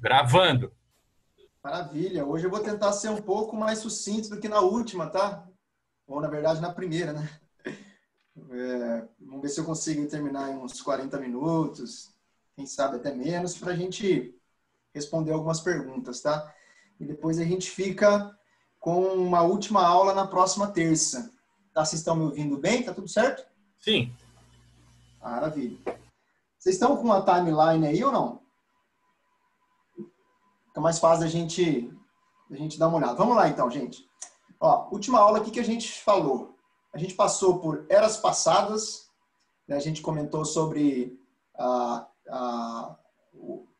Gravando. Maravilha. Hoje eu vou tentar ser um pouco mais sucinto do que na última, tá? Ou, na verdade, na primeira, né? Vamos ver se eu consigo terminar em uns 40 minutos, quem sabe até menos, para a gente responder algumas perguntas, tá? E depois a gente fica com uma última aula na próxima terça. Tá? Vocês estão me ouvindo bem? Tá tudo certo? Sim. Maravilha. Vocês estão com uma timeline aí ou não? Fica mais fácil a gente dar uma olhada. Vamos lá então, gente. Ó, última aula aqui que a gente falou. A gente passou por eras passadas, né? A gente comentou sobre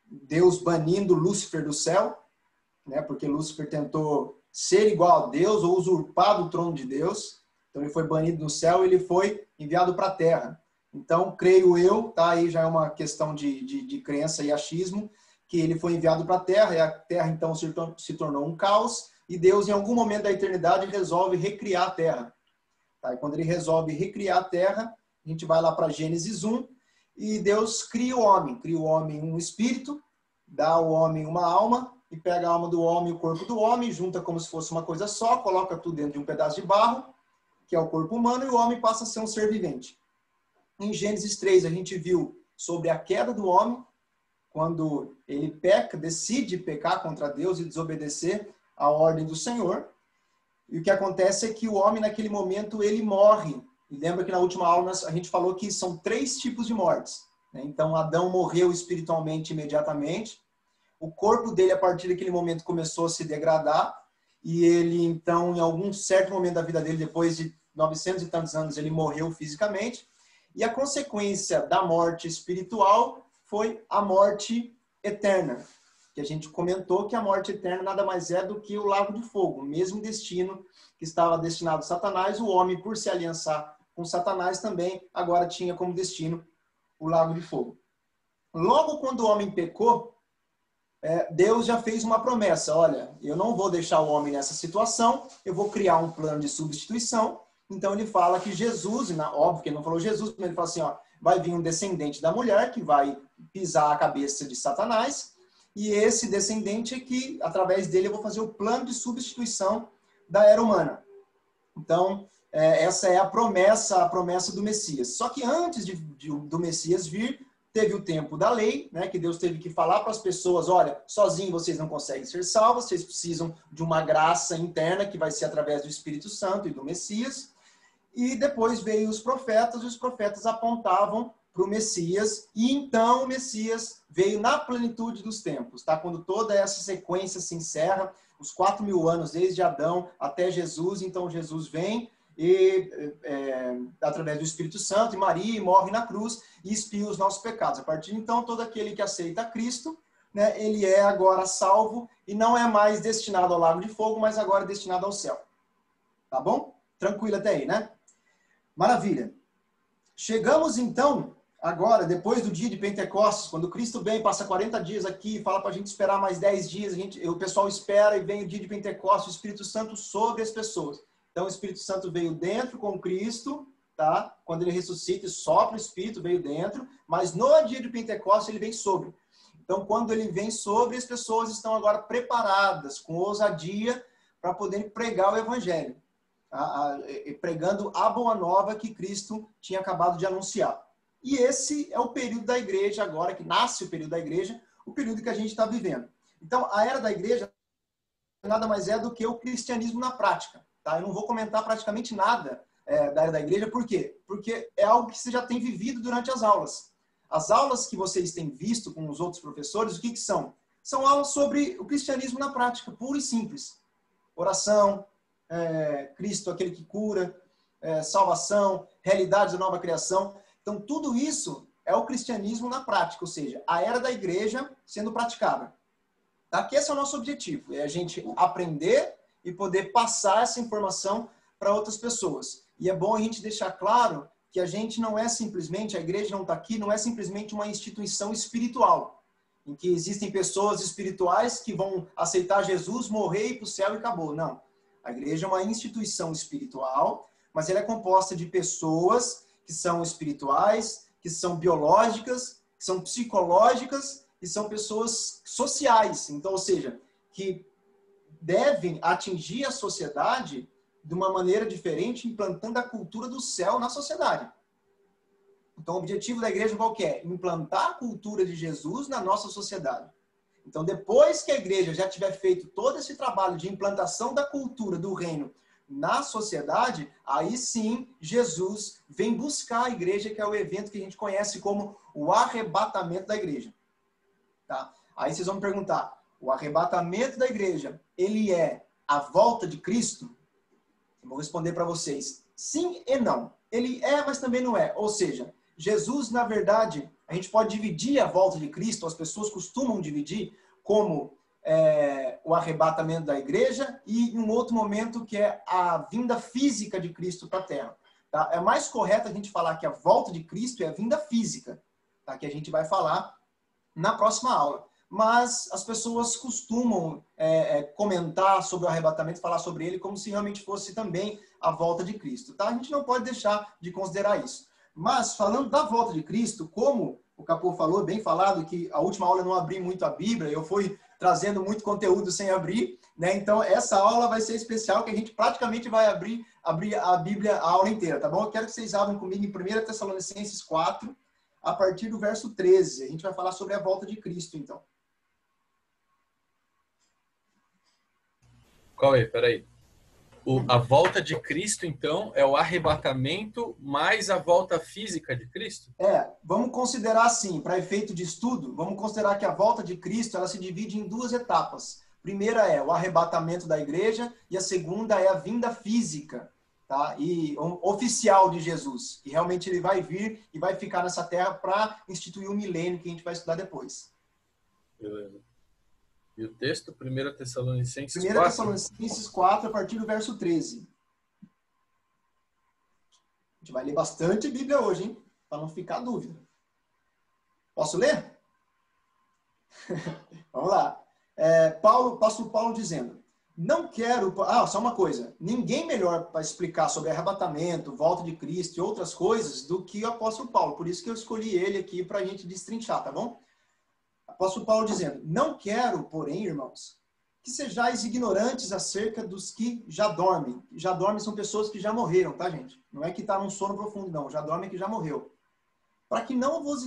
Deus banindo Lúcifer do céu, né? Porque Lúcifer tentou ser igual a Deus ou usurpar do trono de Deus. Então ele foi banido do céu e ele foi enviado para a terra. Então, creio eu, tá? Aí já é uma questão de crença e achismo, que ele foi enviado para a terra, e a terra então se tornou um caos, e Deus, em algum momento da eternidade, resolve recriar a terra. Tá? E quando ele resolve recriar a terra, a gente vai lá para Gênesis 1, e Deus cria o homem um espírito, dá ao homem uma alma, e pega a alma do homem e o corpo do homem, junta como se fosse uma coisa só, coloca tudo dentro de um pedaço de barro, que é o corpo humano, e o homem passa a ser um ser vivente. Em Gênesis 3, a gente viu sobre a queda do homem, quando ele peca, decide pecar contra Deus e desobedecer a ordem do Senhor. E o que acontece é que o homem, naquele momento, ele morre. E lembra que na última aula a gente falou que são 3 tipos de mortes, né? Então, Adão morreu espiritualmente imediatamente. O corpo dele, a partir daquele momento, começou a se degradar. E ele, então, em algum certo momento da vida dele, depois de 900 e tantos anos, ele morreu fisicamente. E a consequência da morte espiritual foi a morte eterna, que a gente comentou que a morte eterna nada mais é do que o lago de fogo, o mesmo destino que estava destinado a Satanás, o homem, por se aliançar com Satanás, também agora tinha como destino o lago de fogo. Logo quando o homem pecou, Deus já fez uma promessa: olha, eu não vou deixar o homem nessa situação, eu vou criar um plano de substituição. Então ele fala que Jesus, óbvio que ele não falou Jesus, mas ele fala assim, ó, vai vir um descendente da mulher que vai pisar a cabeça de Satanás, e esse descendente é que, através dele, eu vou fazer o plano de substituição da era humana. Então, essa é a promessa do Messias. Só que antes do Messias vir, teve o tempo da lei, né, que Deus teve que falar para as pessoas, olha, sozinhos vocês não conseguem ser salvos, vocês precisam de uma graça interna que vai ser através do Espírito Santo e do Messias. E depois veio os profetas, e os profetas apontavam para o Messias, e então o Messias veio na plenitude dos tempos, tá? Quando toda essa sequência se encerra, os 4.000 anos desde Adão até Jesus, então Jesus vem através do Espírito Santo, e Maria morre na cruz e expia os nossos pecados. A partir de então, todo aquele que aceita Cristo, né, ele é agora salvo e não é mais destinado ao lago de fogo, mas agora é destinado ao céu. Tá bom? Tranquilo até aí, né? Maravilha. Chegamos então, agora, depois do dia de Pentecostes, quando Cristo vem, passa 40 dias aqui, fala para a gente esperar mais 10 dias, o pessoal espera e vem o dia de Pentecostes, o Espírito Santo sobre as pessoas. Então o Espírito Santo veio dentro com Cristo, tá? Quando ele ressuscita e sopra o Espírito, veio dentro, mas no dia de Pentecostes ele vem sobre. Então quando ele vem sobre, as pessoas estão agora preparadas, com ousadia, para poderem pregar o Evangelho. Pregando a boa nova que Cristo tinha acabado de anunciar. E esse é o período da igreja agora, que nasce o período da igreja, o período que a gente está vivendo. Então, a era da igreja nada mais é do que o cristianismo na prática. Tá? Eu não vou comentar praticamente nada da era da igreja, por quê? Porque é algo que você já tem vivido durante as aulas. As aulas que vocês têm visto com os outros professores, o que são? São aulas sobre o cristianismo na prática, puro e simples. Oração, Cristo, aquele que cura, salvação, realidade da nova criação. Então, tudo isso é o cristianismo na prática, ou seja, a era da igreja sendo praticada. Tá? Que esse é o nosso objetivo, é a gente aprender e poder passar essa informação para outras pessoas. E é bom a gente deixar claro que a gente não é simplesmente, a igreja não está aqui, não é simplesmente uma instituição espiritual, em que existem pessoas espirituais que vão aceitar Jesus, morrer e ir para o céu e acabou. Não. A igreja é uma instituição espiritual, mas ela é composta de pessoas que são espirituais, que são biológicas, que são psicológicas que são pessoas sociais, então, ou seja, que devem atingir a sociedade de uma maneira diferente, implantando a cultura do céu na sociedade. Então, o objetivo da igreja qual que é? Implantar a cultura de Jesus na nossa sociedade. Então, depois que a igreja já tiver feito todo esse trabalho de implantação da cultura do reino na sociedade, aí sim Jesus vem buscar a igreja, que é o evento que a gente conhece como o arrebatamento da igreja. Tá? Aí vocês vão me perguntar, o arrebatamento da igreja, ele é a volta de Cristo? Eu vou responder para vocês, sim e não. Ele é, mas também não é. Ou seja, Jesus, na verdade, a gente pode dividir a volta de Cristo, as pessoas costumam dividir como o arrebatamento da igreja e um outro momento que é a vinda física de Cristo para a Terra. Tá? É mais correto a gente falar que a volta de Cristo é a vinda física, tá? Que a gente vai falar na próxima aula. Mas as pessoas costumam comentar sobre o arrebatamento, falar sobre ele como se realmente fosse também a volta de Cristo. Tá? A gente não pode deixar de considerar isso. Mas, falando da volta de Cristo, como o Capô falou, bem falado, que a última aula eu não abri muito a Bíblia, eu fui trazendo muito conteúdo sem abrir, né? Então, essa aula vai ser especial, que a gente praticamente vai abrir a Bíblia a aula inteira, tá bom? Eu quero que vocês abram comigo em 1 Tessalonicenses 4, a partir do verso 13. A gente vai falar sobre a volta de Cristo, então. Qual é? Peraí. A volta de Cristo, então, é o arrebatamento mais a volta física de Cristo? Vamos considerar assim, para efeito de estudo, vamos considerar que a volta de Cristo ela se divide em duas etapas. A primeira é o arrebatamento da igreja e a segunda é a vinda física, tá? E oficial de Jesus. E realmente ele vai vir e vai ficar nessa terra para instituir o milênio que a gente vai estudar depois. Beleza. E o texto, 1 Tessalonicenses 1 4? Tessalonicenses 4, a partir do verso 13. A gente vai ler bastante Bíblia hoje, hein? Para não ficar dúvida. Posso ler? Vamos lá. Apóstolo Paulo dizendo, não quero... só uma coisa. Ninguém melhor para explicar sobre arrebatamento, volta de Cristo e outras coisas do que o apóstolo Paulo. Por isso que eu escolhi ele aqui para a gente destrinchar, tá bom? Apóstolo Paulo dizendo, não quero, porém, irmãos, que sejais ignorantes acerca dos que já dormem. Já dormem são pessoas que já morreram, tá, gente? Não é que está num sono profundo, não. Já dormem que já morreu. Para que não vos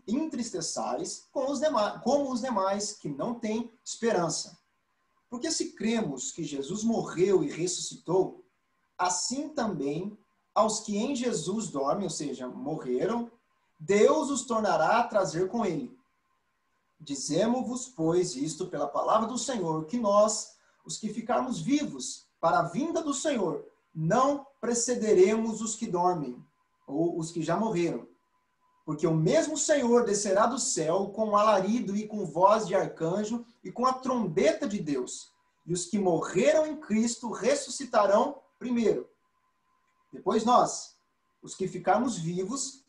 entristeçais como os demais que não têm esperança. Porque se cremos que Jesus morreu e ressuscitou, assim também aos que em Jesus dormem, ou seja, morreram, Deus os tornará a trazer com ele. Dizemos-vos, pois, isto pela palavra do Senhor, que nós, os que ficarmos vivos para a vinda do Senhor, não precederemos os que dormem, ou os que já morreram. Porque o mesmo Senhor descerá do céu com alarido e com voz de arcanjo e com a trombeta de Deus. E os que morreram em Cristo ressuscitarão primeiro. Depois nós, os que ficarmos vivos,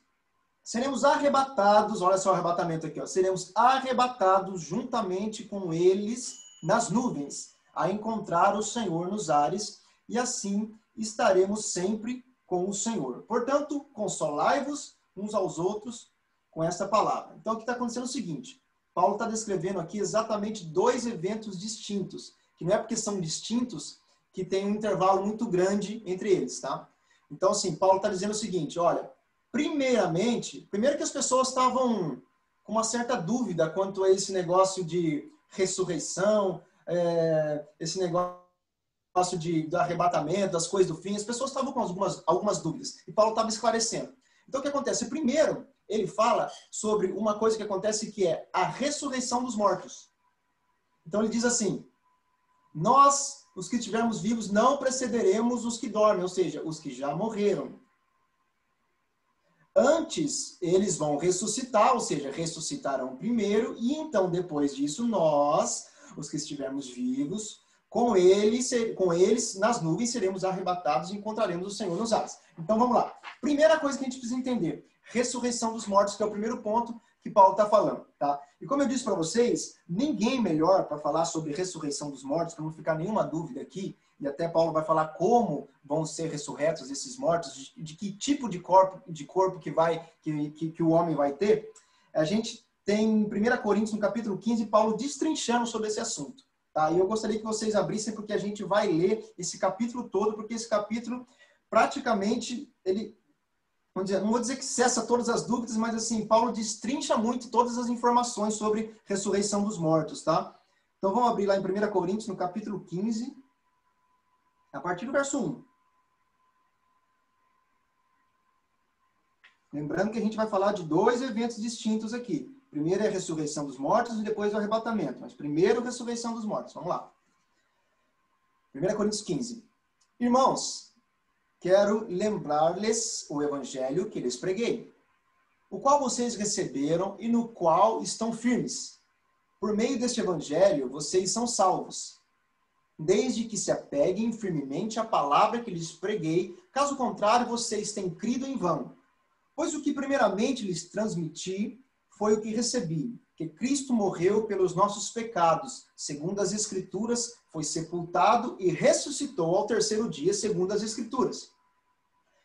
seremos arrebatados, olha só o arrebatamento aqui, seremos arrebatados juntamente com eles nas nuvens, a encontrar o Senhor nos ares, e assim estaremos sempre com o Senhor. Portanto, consolai-vos uns aos outros com esta palavra. Então, o que está acontecendo é o seguinte, Paulo está descrevendo aqui exatamente dois eventos distintos, que não é porque são distintos que tem um intervalo muito grande entre eles, tá? Então, assim, Paulo está dizendo o seguinte, olha, primeiro que as pessoas estavam com uma certa dúvida quanto a esse negócio de ressurreição, esse negócio do arrebatamento, das coisas do fim, as pessoas estavam com algumas dúvidas, e Paulo estava esclarecendo. Então, o que acontece? Primeiro, ele fala sobre uma coisa que acontece que é a ressurreição dos mortos. Então, ele diz assim, nós, os que estivermos vivos, não precederemos os que dormem, ou seja, os que já morreram. Antes, eles vão ressuscitar, ou seja, ressuscitarão primeiro, e então, depois disso, nós, os que estivermos vivos, com eles nas nuvens, seremos arrebatados e encontraremos o Senhor nos ares. Então, vamos lá. Primeira coisa que a gente precisa entender, ressurreição dos mortos, que é o primeiro ponto que Paulo está falando, tá? E como eu disse para vocês, ninguém melhor para falar sobre ressurreição dos mortos, para não ficar nenhuma dúvida aqui, e até Paulo vai falar como vão ser ressurretos esses mortos, de que tipo de corpo que o homem vai ter. A gente tem em 1 Coríntios, no capítulo 15, Paulo destrinchando sobre esse assunto. Tá? E eu gostaria que vocês abrissem, porque a gente vai ler esse capítulo todo, porque esse capítulo, praticamente, ele, vamos dizer, não vou dizer que cessa todas as dúvidas, mas assim, Paulo destrincha muito todas as informações sobre ressurreição dos mortos. Tá? Então vamos abrir lá em 1 Coríntios, no capítulo 15, a partir do verso 1. Lembrando que a gente vai falar de dois eventos distintos aqui. Primeiro é a ressurreição dos mortos e depois o arrebatamento. Mas primeiro a ressurreição dos mortos. Vamos lá. 1 Coríntios 15. Irmãos, quero lembrar-lhes o evangelho que lhes preguei, o qual vocês receberam e no qual estão firmes. Por meio deste evangelho, vocês são salvos, desde que se apeguem firmemente à palavra que lhes preguei. Caso contrário, vocês têm crido em vão. Pois o que primeiramente lhes transmiti foi o que recebi, que Cristo morreu pelos nossos pecados, segundo as Escrituras, foi sepultado e ressuscitou ao terceiro dia, segundo as Escrituras.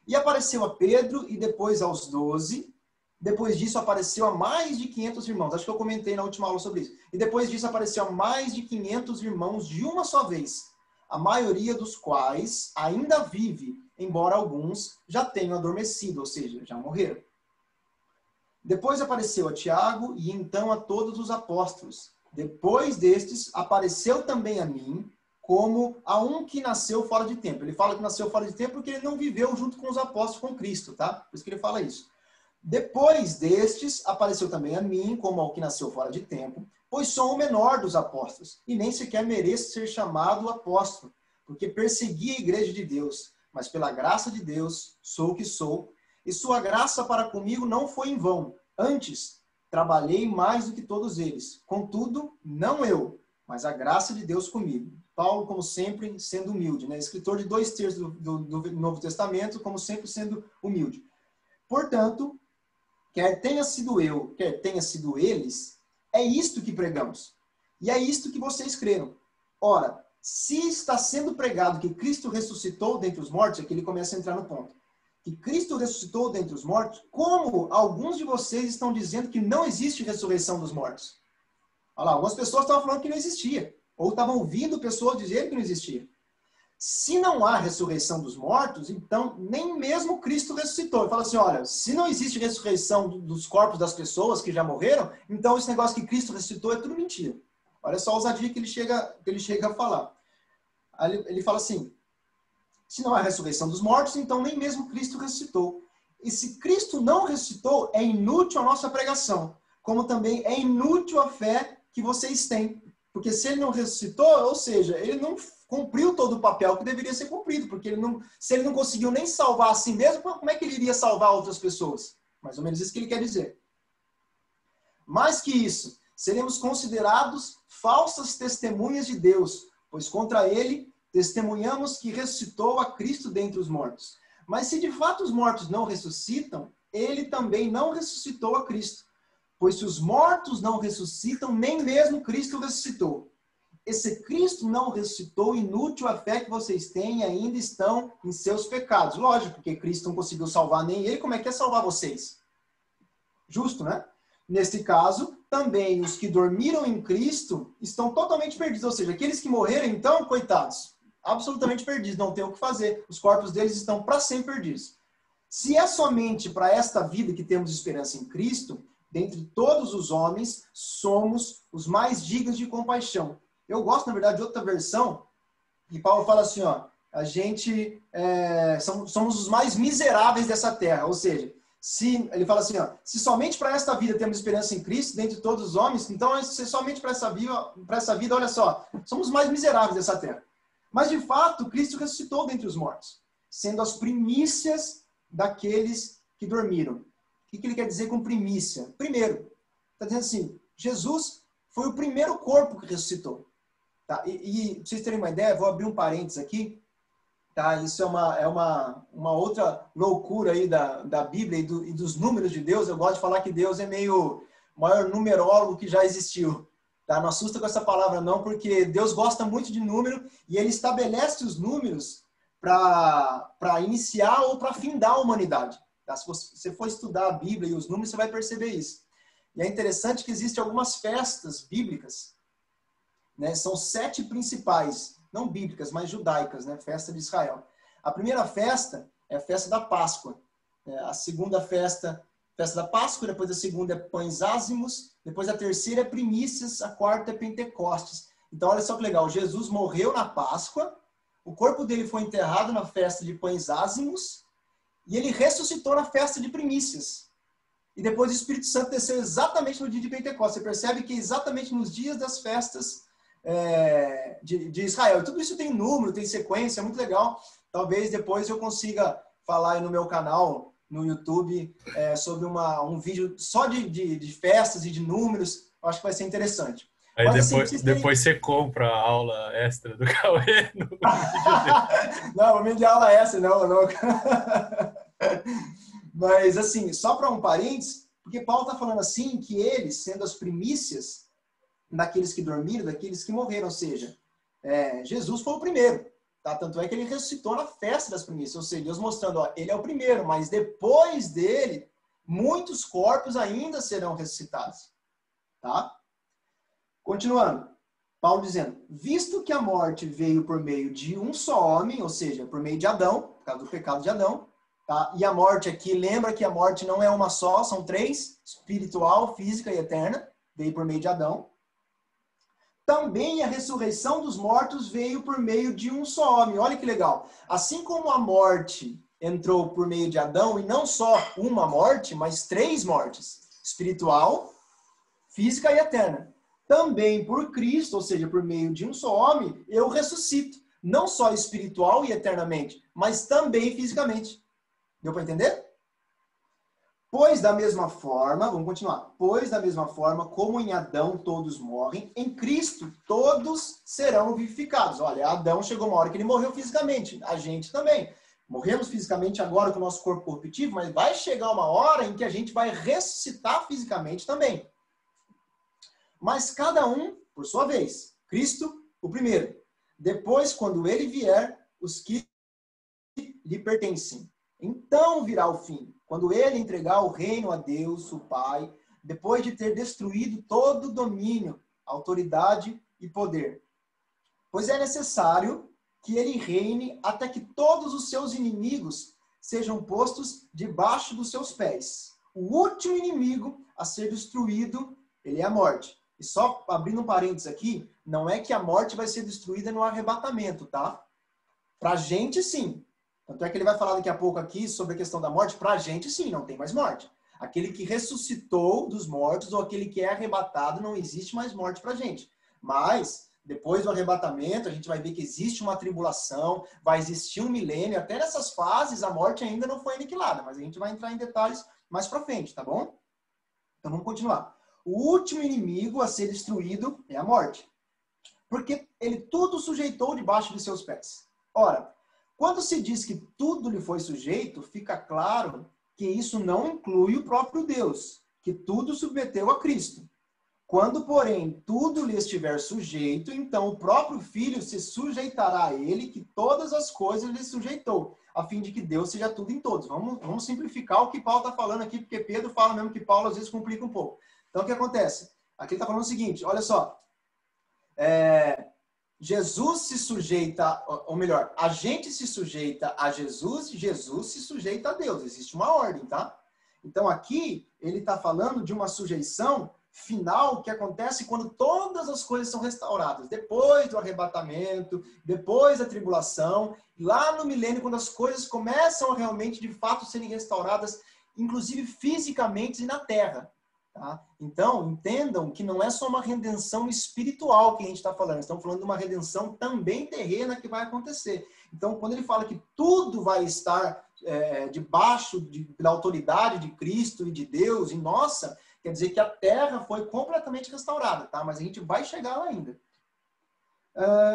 E apareceu a Pedro e depois aos 12. Depois disso apareceu a mais de 500 irmãos. Acho que eu comentei na última aula sobre isso. E depois disso apareceu a mais de 500 irmãos de uma só vez, a maioria dos quais ainda vive, embora alguns já tenham adormecido, ou seja, já morreram. Depois apareceu a Tiago e então a todos os apóstolos. Depois destes, apareceu também a mim, como a um que nasceu fora de tempo. Ele fala que nasceu fora de tempo porque ele não viveu junto com os apóstolos, com Cristo, tá? Por isso que ele fala isso. Depois destes, apareceu também a mim, como ao que nasceu fora de tempo, pois sou o menor dos apóstolos, e nem sequer mereço ser chamado apóstolo, porque persegui a igreja de Deus, mas pela graça de Deus sou o que sou, e sua graça para comigo não foi em vão. Antes, trabalhei mais do que todos eles. Contudo, não eu, mas a graça de Deus comigo. Paulo, como sempre, sendo humilde, né? Escritor de 2/3 do Novo Testamento, como sempre, sendo humilde. Portanto, quer tenha sido eu, quer tenha sido eles, é isto que pregamos. E é isto que vocês creram. Ora, se está sendo pregado que Cristo ressuscitou dentre os mortos, aqui ele começa a entrar no ponto. Que Cristo ressuscitou dentre os mortos, como alguns de vocês estão dizendo que não existe ressurreição dos mortos? Olha lá, algumas pessoas estavam falando que não existia. Ou estavam ouvindo pessoas dizerem que não existia. Se não há ressurreição dos mortos, então nem mesmo Cristo ressuscitou. Ele fala assim, olha, se não existe ressurreição dos corpos das pessoas que já morreram, então esse negócio que Cristo ressuscitou é tudo mentira. Olha só a ousadia que ele chega a falar. Ele fala assim, se não há ressurreição dos mortos, então nem mesmo Cristo ressuscitou. E se Cristo não ressuscitou, é inútil a nossa pregação, como também é inútil a fé que vocês têm. Porque se ele não ressuscitou, ou seja, ele não cumpriu todo o papel que deveria ser cumprido, porque se ele não conseguiu nem salvar a si mesmo, como é que ele iria salvar outras pessoas? Mais ou menos isso que ele quer dizer. Mais que isso, seremos considerados falsas testemunhas de Deus, pois contra ele testemunhamos que ressuscitou a Cristo dentre os mortos. Mas se de fato os mortos não ressuscitam, ele também não ressuscitou a Cristo. Pois se os mortos não ressuscitam, nem mesmo Cristo ressuscitou. E se Cristo não ressuscitou, inútil a fé que vocês têm e ainda estão em seus pecados. Lógico, porque Cristo não conseguiu salvar nem ele, como é que é salvar vocês? Justo, né? Neste caso, também os que dormiram em Cristo estão totalmente perdidos. Ou seja, aqueles que morreram, então, coitados, absolutamente perdidos, não tem o que fazer. Os corpos deles estão para sempre perdidos. Se é somente para esta vida que temos esperança em Cristo, dentre todos os homens, somos os mais dignos de compaixão. Eu gosto, na verdade, de outra versão, que Paulo fala assim, ó, a gente somos os mais miseráveis dessa terra. Ou seja, ele fala assim, ó, se somente para esta vida temos esperança em Cristo, dentre todos os homens, então se somente para essa vida, olha só, somos os mais miseráveis dessa terra. Mas, de fato, Cristo ressuscitou dentre os mortos, sendo as primícias daqueles que dormiram. O que ele quer dizer com primícia? Primeiro, está dizendo assim, Jesus foi o primeiro corpo que ressuscitou. Tá? E para vocês terem uma ideia, vou abrir um parênteses aqui. Tá? Isso é uma outra loucura aí da Bíblia e dos números de Deus. Eu gosto de falar que Deus é meio o maior numerólogo que já existiu. Tá? Não assusta com essa palavra não, porque Deus gosta muito de número e ele estabelece os números para iniciar ou para findar a humanidade. Tá? Se você for estudar a Bíblia e os números, você vai perceber isso. E é interessante que existem algumas festas bíblicas, né? São 7 principais, não bíblicas, mas judaicas, né? Festa de Israel. A primeira festa é a festa da Páscoa. A segunda festa da Páscoa, depois a segunda é Pães Ázimos, depois a terceira é Primícias, a quarta é Pentecostes. Então, olha só que legal, Jesus morreu na Páscoa, o corpo dele foi enterrado na festa de Pães Ázimos, e ele ressuscitou na festa de Primícias. E depois o Espírito Santo desceu exatamente no dia de Pentecostes. Você percebe que exatamente nos dias das festas de Israel. E tudo isso tem número, tem sequência, é muito legal. Talvez depois eu consiga falar aí no meu canal, no YouTube, sobre um vídeo só de festas e de números. Eu acho que vai ser interessante. Aí Mas, depois você compra a aula extra do Cauê no vídeo dele. Não, vou me dar aula extra, não. Mas, assim, só para um parênteses, porque Paulo está falando assim que eles, sendo as primícias daqueles que dormiram, daqueles que morreram, ou seja, Jesus foi o primeiro, tá? Tanto é que ele ressuscitou na festa das primícias, ou seja, Deus mostrando, ó, ele é o primeiro, mas depois dele, muitos corpos ainda serão ressuscitados, tá? Continuando, Paulo dizendo, visto que a morte veio por meio de um só homem, ou seja, por meio de Adão, por causa do pecado de Adão, tá? E a morte aqui, lembra que a morte não é uma só, são 3, espiritual, física e eterna, veio por meio de Adão. Também a ressurreição dos mortos veio por meio de um só homem. Olha que legal. Assim como a morte entrou por meio de Adão, e não só uma morte, mas 3 mortes, espiritual, física e eterna. Também por Cristo, ou seja, por meio de um só homem, eu ressuscito. Não só espiritual e eternamente, mas também fisicamente. Deu para entender? Pois da mesma forma, vamos continuar. Pois da mesma forma, como em Adão todos morrem, em Cristo todos serão vivificados. Olha, Adão chegou uma hora que ele morreu fisicamente. A gente também. Morremos fisicamente agora com o nosso corpo corruptível, mas vai chegar uma hora em que a gente vai ressuscitar fisicamente também. Mas cada um, por sua vez. Cristo, o primeiro. Depois, quando ele vier, os que lhe pertencem. Então virá o fim, quando ele entregar o reino a Deus, o Pai, depois de ter destruído todo domínio, autoridade e poder. Pois é necessário que ele reine até que todos os seus inimigos sejam postos debaixo dos seus pés. O último inimigo a ser destruído, ele é a morte. E só abrindo um parênteses aqui, não é que a morte vai ser destruída no arrebatamento, tá? Pra gente, sim. Tanto é que ele vai falar daqui a pouco aqui sobre a questão da morte. Pra gente, sim, não tem mais morte. Aquele que ressuscitou dos mortos ou aquele que é arrebatado, não existe mais morte pra gente. Mas, depois do arrebatamento, a gente vai ver que existe uma tribulação, vai existir um milênio. Até nessas fases, a morte ainda não foi aniquilada. Mas a gente vai entrar em detalhes mais pra frente, tá bom? Então, vamos continuar. O último inimigo a ser destruído é a morte. Porque ele tudo sujeitou debaixo de seus pés. Ora, quando se diz que tudo lhe foi sujeito, fica claro que isso não inclui o próprio Deus, que tudo submeteu a Cristo. Quando, porém, tudo lhe estiver sujeito, então o próprio Filho se sujeitará a ele, que todas as coisas lhe sujeitou, a fim de que Deus seja tudo em todos. Vamos simplificar o que Paulo está falando aqui, porque Pedro fala mesmo que Paulo às vezes complica um pouco. Então, o que acontece? Aqui ele está falando o seguinte, olha só. Jesus se sujeita, ou melhor, a gente se sujeita a Jesus e Jesus se sujeita a Deus. Existe uma ordem, tá? Então, aqui, ele está falando de uma sujeição final que acontece quando todas as coisas são restauradas. Depois do arrebatamento, depois da tribulação, lá no milênio, quando as coisas começam a realmente, de fato, serem restauradas, inclusive fisicamente e na terra. Tá? Então, entendam que não é só uma redenção espiritual que a gente está falando. Estamos falando de uma redenção também terrena que vai acontecer. Então, quando ele fala que tudo vai estar debaixo da autoridade de Cristo e de Deus, e nossa, quer dizer que a terra foi completamente restaurada, tá? Mas a gente vai chegar lá ainda.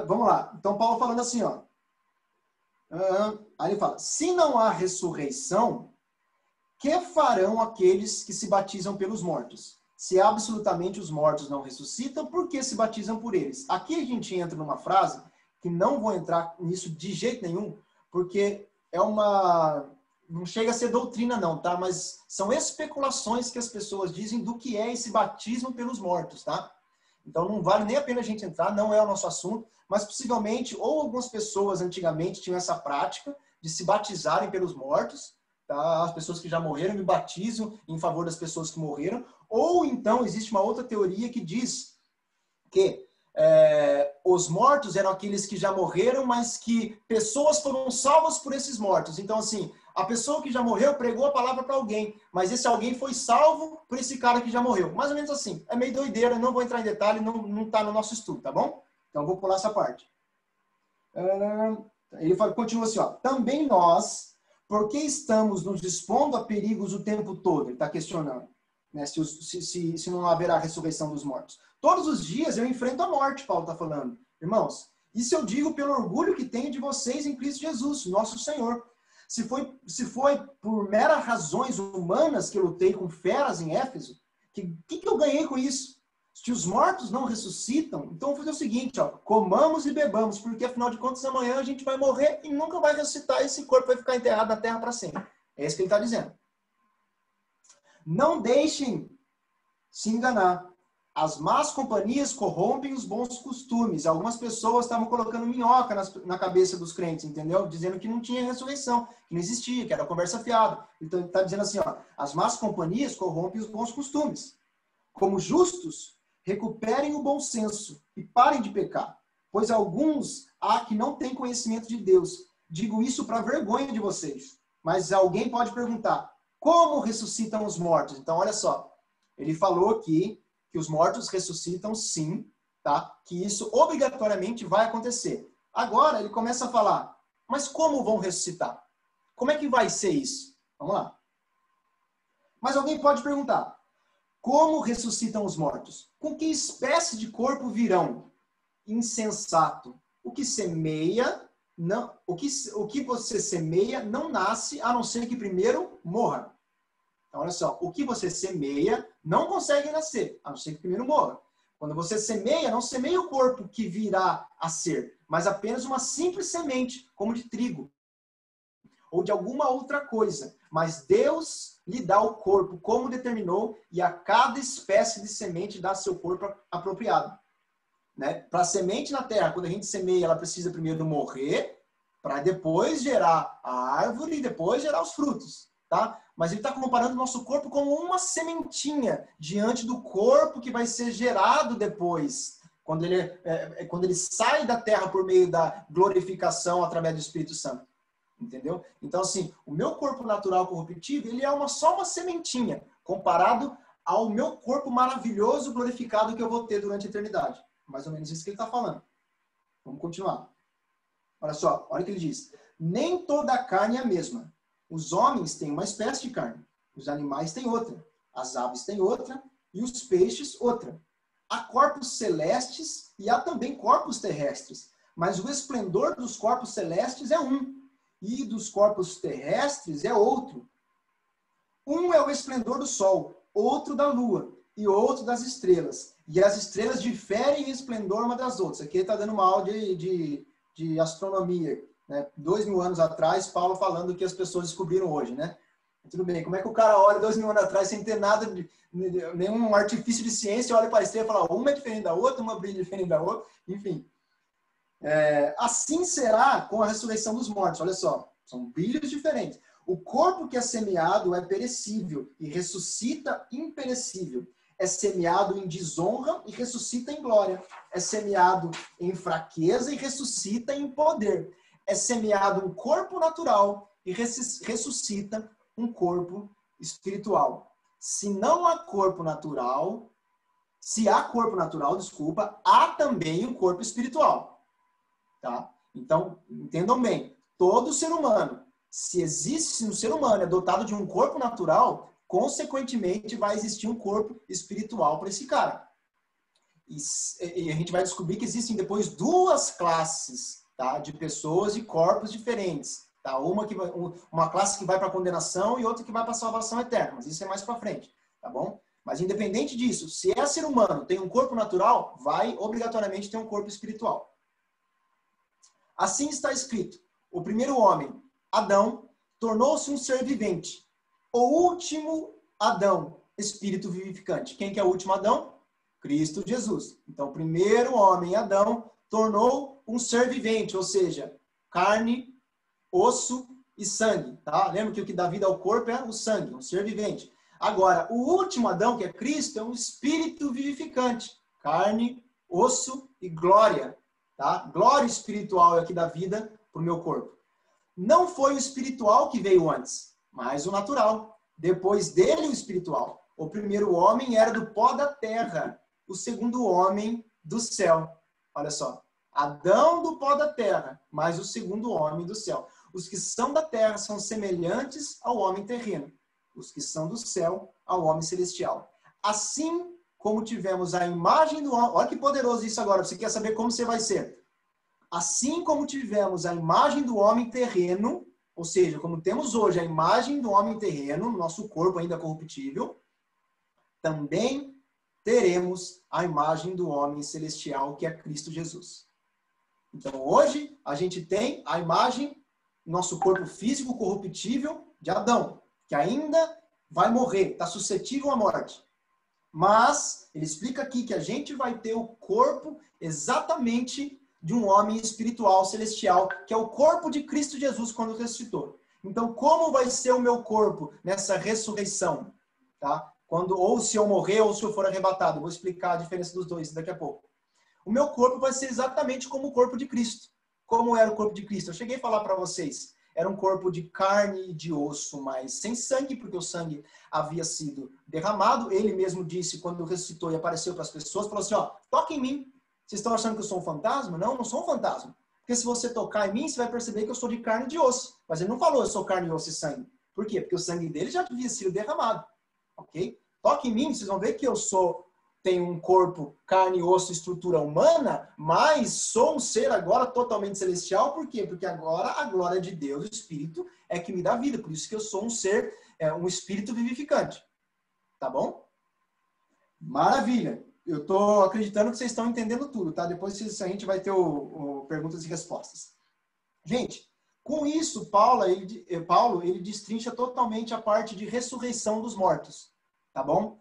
Vamos lá. Então, Paulo falando assim, ó. Aí ele fala, se não há ressurreição, que farão aqueles que se batizam pelos mortos? Se absolutamente os mortos não ressuscitam, por que se batizam por eles? Aqui a gente entra numa frase que não vou entrar nisso de jeito nenhum, porque é uma não chega a ser doutrina não, tá? Mas são especulações que as pessoas dizem do que é esse batismo pelos mortos, tá? Então não vale nem a pena a gente entrar, não é o nosso assunto, mas possivelmente, ou algumas pessoas antigamente tinham essa prática de se batizarem pelos mortos, tá? As pessoas que já morreram me batizam em favor das pessoas que morreram, ou então existe uma outra teoria que diz que os mortos eram aqueles que já morreram, mas que pessoas foram salvas por esses mortos. Então, assim, a pessoa que já morreu pregou a palavra para alguém, mas esse alguém foi salvo por esse cara que já morreu. Mais ou menos assim. É meio doideira, não vou entrar em detalhe, não está no nosso estudo, tá bom? Então, vou pular essa parte. Ele continua assim, ó. Também nós, porque estamos nos expondo a perigos o tempo todo? Ele está questionando, né, se não haverá ressurreição dos mortos. Todos os dias eu enfrento a morte, Paulo está falando. Irmãos, isso eu digo pelo orgulho que tenho de vocês em Cristo Jesus, nosso Senhor. Se foi por meras razões humanas que eu lutei com feras em Éfeso, que eu ganhei com isso? Se os mortos não ressuscitam, então vamos fazer o seguinte, ó, comamos e bebamos, porque afinal de contas amanhã a gente vai morrer e nunca vai ressuscitar, esse corpo vai ficar enterrado na terra para sempre. É isso que ele está dizendo. Não deixem se enganar. As más companhias corrompem os bons costumes. Algumas pessoas estavam colocando minhoca na cabeça dos crentes, entendeu? Dizendo que não tinha ressurreição, que não existia, que era conversa fiada. Então ele está dizendo assim, ó, as más companhias corrompem os bons costumes. Como justos, recuperem o bom senso e parem de pecar, pois alguns há que não têm conhecimento de Deus. Digo isso para vergonha de vocês. Mas alguém pode perguntar, como ressuscitam os mortos? Então, olha só, ele falou que os mortos ressuscitam sim, tá? Que isso obrigatoriamente vai acontecer. Agora ele começa a falar, mas como vão ressuscitar? Como é que vai ser isso? Vamos lá. Mas alguém pode perguntar, como ressuscitam os mortos? Com que espécie de corpo virão? Insensato. O que semeia, não, o que você semeia não nasce, a não ser que primeiro morra. Então, olha só, o que você semeia não consegue nascer, a não ser que primeiro morra. Quando você semeia, não semeia o corpo que virá a ser, mas apenas uma simples semente, como de trigo, ou de alguma outra coisa. Mas Deus lhe dá o corpo como determinou, e a cada espécie de semente dá seu corpo apropriado. Né? Para a semente na terra, quando a gente semeia, ela precisa primeiro morrer, para depois gerar a árvore e depois gerar os frutos. Tá? Mas ele está comparando o nosso corpo como uma sementinha diante do corpo que vai ser gerado depois, quando ele sai da terra por meio da glorificação através do Espírito Santo. Entendeu? Então, assim, o meu corpo natural corruptível, ele é só uma sementinha, comparado ao meu corpo maravilhoso, glorificado que eu vou ter durante a eternidade. Mais ou menos isso que ele está falando. Vamos continuar. Olha só, olha o que ele diz. Nem toda a carne é a mesma. Os homens têm uma espécie de carne, os animais têm outra, as aves têm outra e os peixes outra. Há corpos celestes e há também corpos terrestres, mas o esplendor dos corpos celestes é um, e dos corpos terrestres é outro. Um é o esplendor do sol, outro da lua e outro das estrelas. E as estrelas diferem em esplendor uma das outras. Aqui ele está dando uma aula de astronomia. Né? 2000 anos atrás, Paulo falando o que as pessoas descobriram hoje, né? Tudo bem, como é que o cara olha 2000 anos atrás sem ter nada, nenhum artifício de ciência, olha para a estrela e fala, uma é diferente da outra, uma brilha diferente da outra, enfim. Assim será com a ressurreição dos mortos, olha só, são brilhos diferentes. O corpo que é semeado é perecível e ressuscita imperecível. É semeado em desonra e ressuscita em glória. É semeado em fraqueza e ressuscita em poder. É semeado um corpo natural e ressuscita um corpo espiritual. Se há corpo natural, desculpa, há também um corpo espiritual. Tá? Então, entendam bem, todo ser humano, se um ser humano é dotado de um corpo natural, consequentemente vai existir um corpo espiritual para esse cara. E a gente vai descobrir que existem depois duas classes, tá, de pessoas e corpos diferentes. Tá? Uma classe que vai para a condenação e outra que vai para a salvação eterna. Mas isso é mais para frente. Tá bom? Mas independente disso, se é ser humano, tem um corpo natural, vai obrigatoriamente ter um corpo espiritual. Assim está escrito. O primeiro homem, Adão, tornou-se um ser vivente. O último Adão, espírito vivificante. Quem que é o último Adão? Cristo Jesus. Então, o primeiro homem, Adão, tornou um ser vivente, ou seja, carne, osso e sangue. Tá? Lembra que o que dá vida ao corpo é o sangue, um ser vivente. Agora, o último Adão, que é Cristo, é um espírito vivificante. Carne, osso e glória. Tá? Glória espiritual é o que dá vida para o meu corpo. Não foi o espiritual que veio antes, mas o natural. Depois dele, o espiritual. O primeiro homem era do pó da terra. O segundo homem do céu. Olha só. Adão do pó da terra, mas o segundo homem do céu. Os que são da terra são semelhantes ao homem terreno. Os que são do céu, ao homem celestial. Assim como tivemos a imagem do homem... Olha que poderoso isso agora. Você quer saber como você vai ser? Assim como tivemos a imagem do homem terreno, ou seja, como temos hoje a imagem do homem terreno, no nosso corpo ainda corruptível, também teremos a imagem do homem celestial, que é Cristo Jesus. Então, hoje, a gente tem a imagem, nosso corpo físico corruptível de Adão, que ainda vai morrer, está suscetível à morte. Mas, ele explica aqui que a gente vai ter o corpo exatamente de um homem espiritual, celestial, que é o corpo de Cristo Jesus quando ressuscitou. Então, como vai ser o meu corpo nessa ressurreição? Tá? Quando, ou se eu morrer ou se eu for arrebatado. Eu vou explicar a diferença dos dois daqui a pouco. O meu corpo vai ser exatamente como o corpo de Cristo. Como era o corpo de Cristo? Eu cheguei a falar para vocês. Era um corpo de carne e de osso, mas sem sangue, porque o sangue havia sido derramado. Ele mesmo disse, quando ressuscitou e apareceu para as pessoas, falou assim, ó, toca em mim. Vocês estão achando que eu sou um fantasma? Não, não sou um fantasma. Porque se você tocar em mim, você vai perceber que eu sou de carne e de osso. Mas ele não falou, eu sou carne, osso e sangue. Por quê? Porque o sangue dele já havia sido derramado. Ok? Toque em mim, vocês vão ver que eu tenho um corpo, carne, osso, estrutura humana, mas sou um ser agora totalmente celestial. Por quê? Porque agora a glória de Deus, o Espírito, é que me dá vida. Por isso que eu sou um ser, um espírito vivificante. Tá bom? Maravilha. Eu estou acreditando que vocês estão entendendo tudo, tá? Depois a gente vai ter perguntas e respostas. Gente, com isso, Paulo, ele destrincha totalmente a parte de ressurreição dos mortos. Tá bom?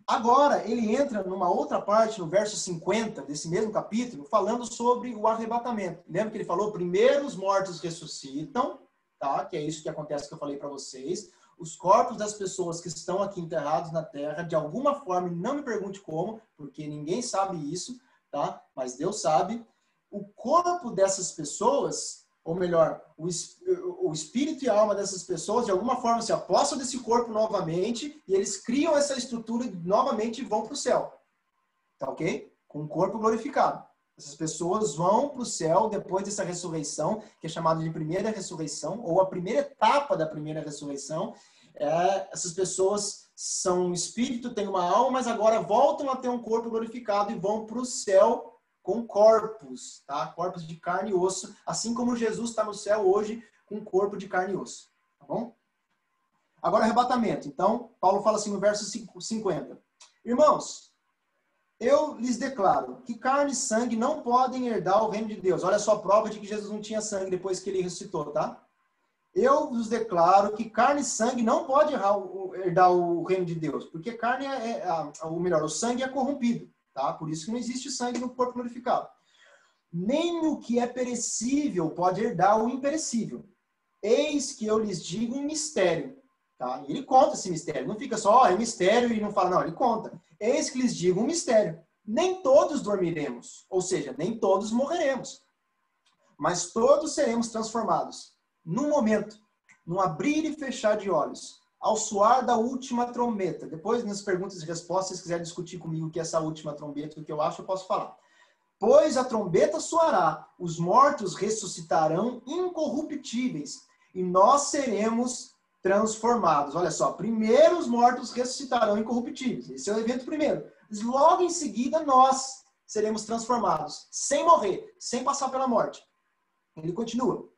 Agora, ele entra numa outra parte, no verso 50 desse mesmo capítulo, falando sobre o arrebatamento. Lembra que ele falou, primeiro os mortos ressuscitam, tá? Que é isso que acontece que eu falei para vocês. Os corpos das pessoas que estão aqui enterrados na terra, de alguma forma, não me pergunte como, porque ninguém sabe isso, tá? Mas Deus sabe. O corpo dessas pessoas, ou melhor, o espírito e a alma dessas pessoas, de alguma forma, se apossam desse corpo novamente e eles criam essa estrutura novamente e vão para o céu. Tá ok? Com o corpo glorificado. Essas pessoas vão para o céu depois dessa ressurreição, que é chamada de primeira ressurreição, ou a primeira etapa da primeira ressurreição. Essas pessoas são um espírito, têm uma alma, mas agora voltam a ter um corpo glorificado e vão para o céu com corpos, tá? Corpos de carne e osso, assim como Jesus está no céu hoje com um corpo de carne e osso. Tá bom? Agora, arrebatamento. Então, Paulo fala assim no verso 50. Irmãos, eu lhes declaro que carne e sangue não podem herdar o reino de Deus. Olha só a prova de que Jesus não tinha sangue depois que ele ressuscitou, tá? Eu vos declaro que carne e sangue não pode herdar o reino de Deus, porque carne o sangue é corrompido, tá? Por isso que não existe sangue no corpo glorificado. Nem o que é perecível pode herdar o imperecível. Eis que eu lhes digo um mistério, tá? E ele conta esse mistério, não fica só, é mistério e não fala, não, ele conta. Eis que lhes digo um mistério. Nem todos dormiremos, ou seja, nem todos morreremos, mas todos seremos transformados. Num momento, num abrir e fechar de olhos, ao soar da última trombeta. Depois, nas perguntas e respostas, se quiser discutir comigo o que é essa última trombeta, o que eu acho, eu posso falar. Pois a trombeta soará, os mortos ressuscitarão incorruptíveis, e nós seremos transformados. Olha só, primeiro os mortos ressuscitarão incorruptíveis. Esse é o evento primeiro. Logo em seguida, nós seremos transformados, sem morrer, sem passar pela morte. Ele continua.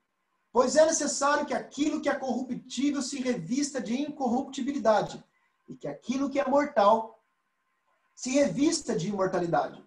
Pois é necessário que aquilo que é corruptível se revista de incorruptibilidade, e que aquilo que é mortal se revista de imortalidade.